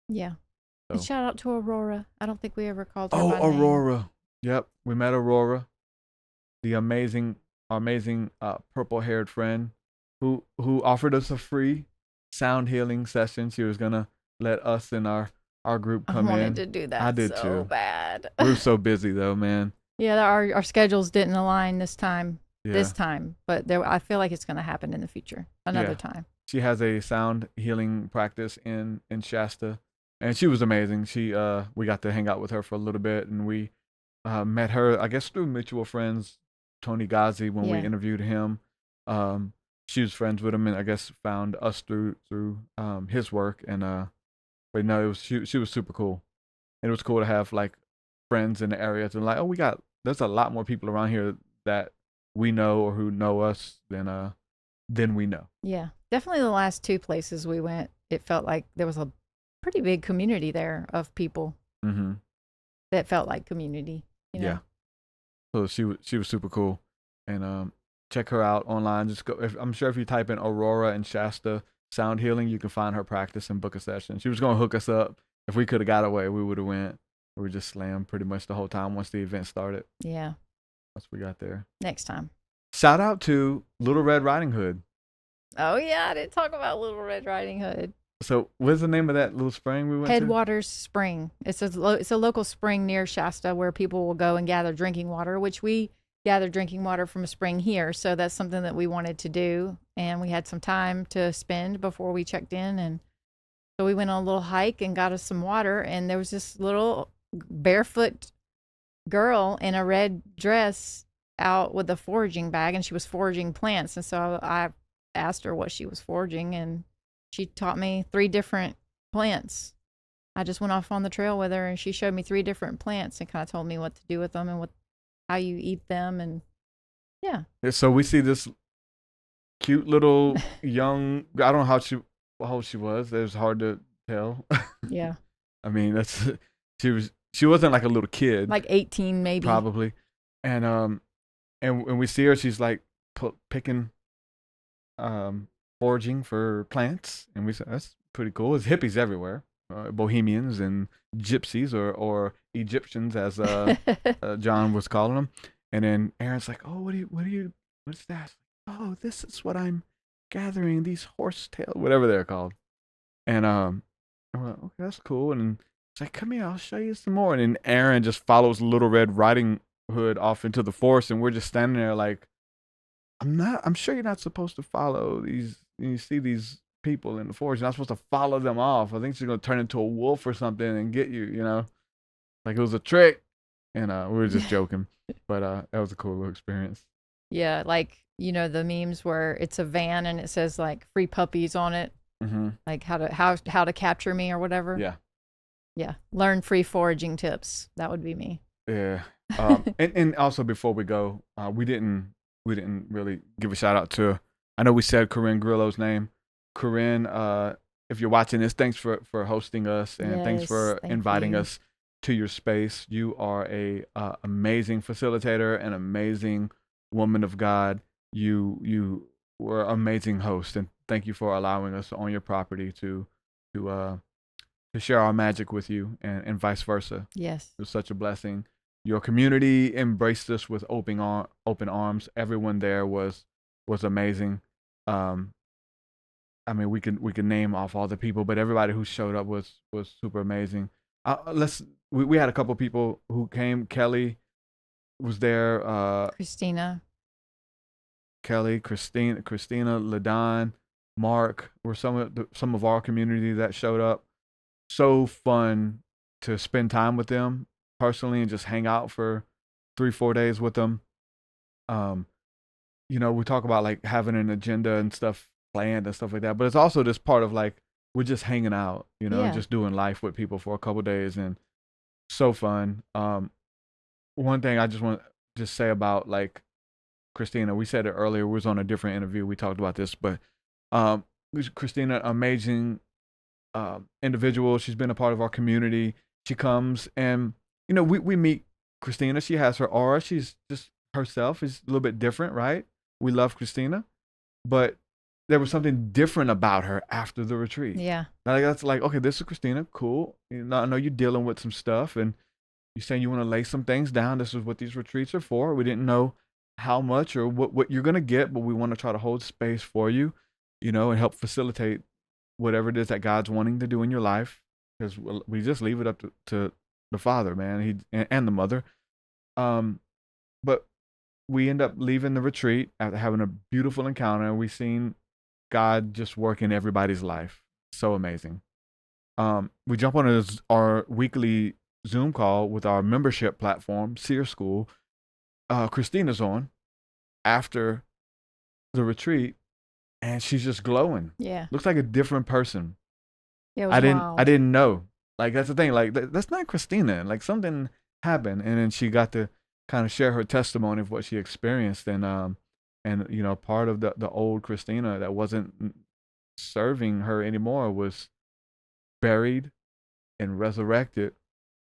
Yeah. So. And shout out to Aurora. I don't think we ever called her by Aurora. Name. Yep, we met Aurora, the amazing purple-haired friend who offered us a free sound healing session. She was gonna let us and our group come in. I wanted to do that. I did so too. Bad. We were so busy though, man. Yeah, our schedules didn't align this time. Yeah. This time, but I feel like it's going to happen in the future, another Yeah. time. She has a sound healing practice in Shasta, and she was amazing. We got to hang out with her for a little bit, and we met her, I guess, through mutual friends, Tony Ghazi, when we Yeah. interviewed him. Um, she was friends with him, and I guess found us through his work. And but no, she was super cool. And it was cool to have like friends in the area to like, oh, there's a lot more people around here that we know or who know us than we know. Yeah. Definitely the last two places we went, it felt like there was a pretty big community there of people Mm-hmm. that felt like community, you know? Yeah. So she was super cool, and check her out online. Just go. I'm sure if you type in Aurora and Shasta sound healing, you can find her practice and book a session. She was gonna hook us up. If we could have got away, we would have went. We were just slammed pretty much the whole time once the event started. Yeah. Once we got there. Next time. Shout out to Little Red Riding Hood. Oh, yeah. I didn't talk about Little Red Riding Hood. So what's the name of that little spring we went to? Headwaters Spring. It's a local spring near Shasta where people will go and gather drinking water, which we gather drinking water from a spring here. So that's something that we wanted to do. And we had some time to spend before we checked in. And so we went on a little hike and got us some water. And there was this little barefoot girl in a red dress out with a foraging bag, and she was foraging plants. And so I asked her what she was foraging, and she taught me 3 different plants. I just went off on the trail with her, and she showed me 3 different plants and kind of told me what to do with them and how you eat them. And yeah. So we see this cute little young. I don't know how old she was. It was hard to tell. Yeah. I mean, she wasn't like a little kid. Like 18 maybe. Probably. And when we see her, she's like picking foraging for plants, and we said that's pretty cool. There's hippies everywhere, Bohemians and gypsies or Egyptians, as John was calling them. And then Aaron's like, "Oh, what's that?" Oh, this is what I'm gathering. These horsetail, whatever they're called. And I'm like, okay, that's cool. And it's like, come here, I'll show you some more. And then Aaron just follows Little Red Riding Hood off into the forest, and we're just standing there like, I'm sure you're not supposed to follow these. You see these people in the forest, you're not supposed to follow them off. I think she's gonna turn into a wolf or something and get you. Like it was a trick. And we were just joking, but that was a cool little experience. Yeah, like the memes where it's a van and it says like free puppies on it, like how to capture me or whatever. Yeah. Learn free foraging tips. That would be me. Yeah. And also before we go, we didn't really give a shout out to. I know we said Corinne Grillo's name. Corinne, if you're watching this, thanks for hosting us, and thanks for inviting us to your space. You are a amazing facilitator, an amazing woman of God. You were an amazing host, and thank you for allowing us on your property to share our magic with you, and vice versa. Yes, it was such a blessing. Your community embraced us with open arms. Everyone there was amazing. I mean, we can name off all the people, but everybody who showed up was super amazing. We had a couple people who came. Kelly was there. Christina. Kelly, Christina, Ladon, Mark were some of our community that showed up. So fun to spend time with them personally and just hang out for 3-4 days with them. We talk about like having an agenda and stuff planned and stuff like that, but it's also this part of like we're just hanging out, just doing life with people for a couple days, and so fun. One thing I just want to just say about like Christina, we said it earlier, we was on a different interview, we talked about this, but Christina, amazing individual. She's been a part of our community. She comes and we meet Christina. She has her aura. She's just herself. Is a little bit different, right? We love Christina, but there was something different about her after the retreat. Yeah. Like that's like, okay, this is Christina. Cool. I know you're dealing with some stuff, and you're saying you want to lay some things down. This is what these retreats are for. We didn't know how much or what you're gonna get, but we want to try to hold space for you, and help facilitate whatever it is that God's wanting to do in your life. Because we just leave it up to the Father, man. And the Mother. we end up leaving the retreat after having a beautiful encounter. We seen God just work in everybody's life. So amazing. We jump on our weekly Zoom call with our membership platform, Seer School. Christina's on after the retreat, and she's just glowing. Yeah. Looks like a different person. Yeah, it was wild. I didn't know. Like, that's the thing. Like, that's not Christina. Like, something happened, and then she got to kind of share her testimony of what she experienced, and you know, part of the old Christina that wasn't serving her anymore was buried and resurrected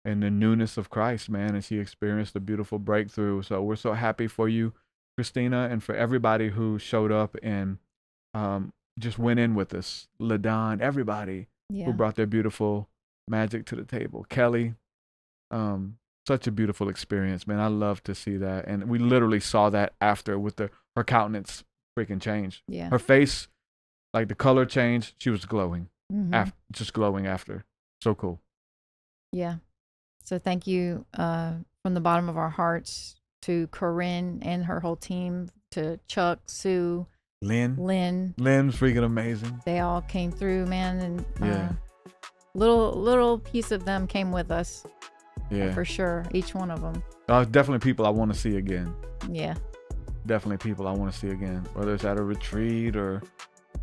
in the newness of Christ, man. And she experienced a beautiful breakthrough. So we're so happy for you, Christina, and for everybody who showed up and just went in with us. LaDon, everybody who brought their beautiful magic to the table. Kelly, such a beautiful experience, man. I love to see that. And we literally saw that after with her countenance freaking changed. Yeah. Her face, like the color changed. She was glowing, just glowing after. So cool. Yeah. So thank you from the bottom of our hearts to Corinne and her whole team, to Chuck, Sue, Lynn's freaking amazing. They all came through, man, and little piece of them came with us. Yeah, for sure. Each one of them. Definitely people I want to see again. Yeah. Definitely people I want to see again, whether it's at a retreat or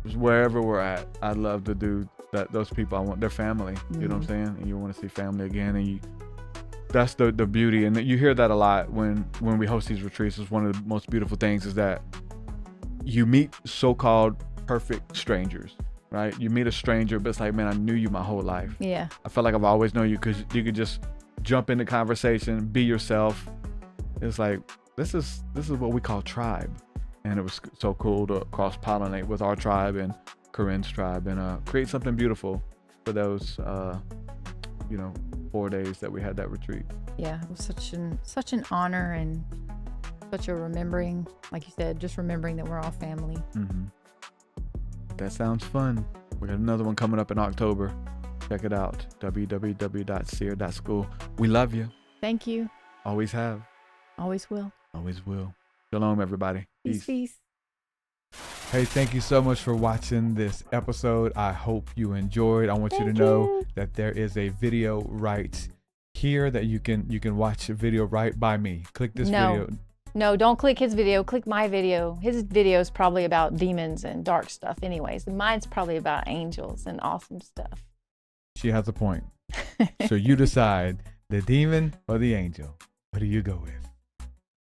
just wherever we're at. I'd love to do that. Those people, I want their family. You know what I'm saying? And you want to see family again, and that's the beauty. And you hear that a lot when we host these retreats. Is one of the most beautiful things is that you meet so-called perfect strangers, right? You meet a stranger, but it's like, man, I knew you my whole life. Yeah. I felt like I've always known you because you could just jump into conversation, be yourself. It's like, this is what we call tribe. And it was so cool to cross-pollinate with our tribe and Corinne's tribe and create something beautiful for those 4 days that we had that retreat. Yeah, it was such an honor and such a remembering, like you said, just remembering that we're all family. That sounds fun. We got another one coming up in October. Check it out, www.seer.school. We love you. Thank you. Always have. Always will. Always will. Shalom, everybody. Peace. Hey, thank you so much for watching this episode. I hope you enjoyed. I want you to know that there is a video right here that you can watch a video right by me. Click this video. No, don't click his video. Click my video. His video is probably about demons and dark stuff anyways. Mine's probably about angels and awesome stuff. She has a point. So you decide, the demon or the angel. What do you go with?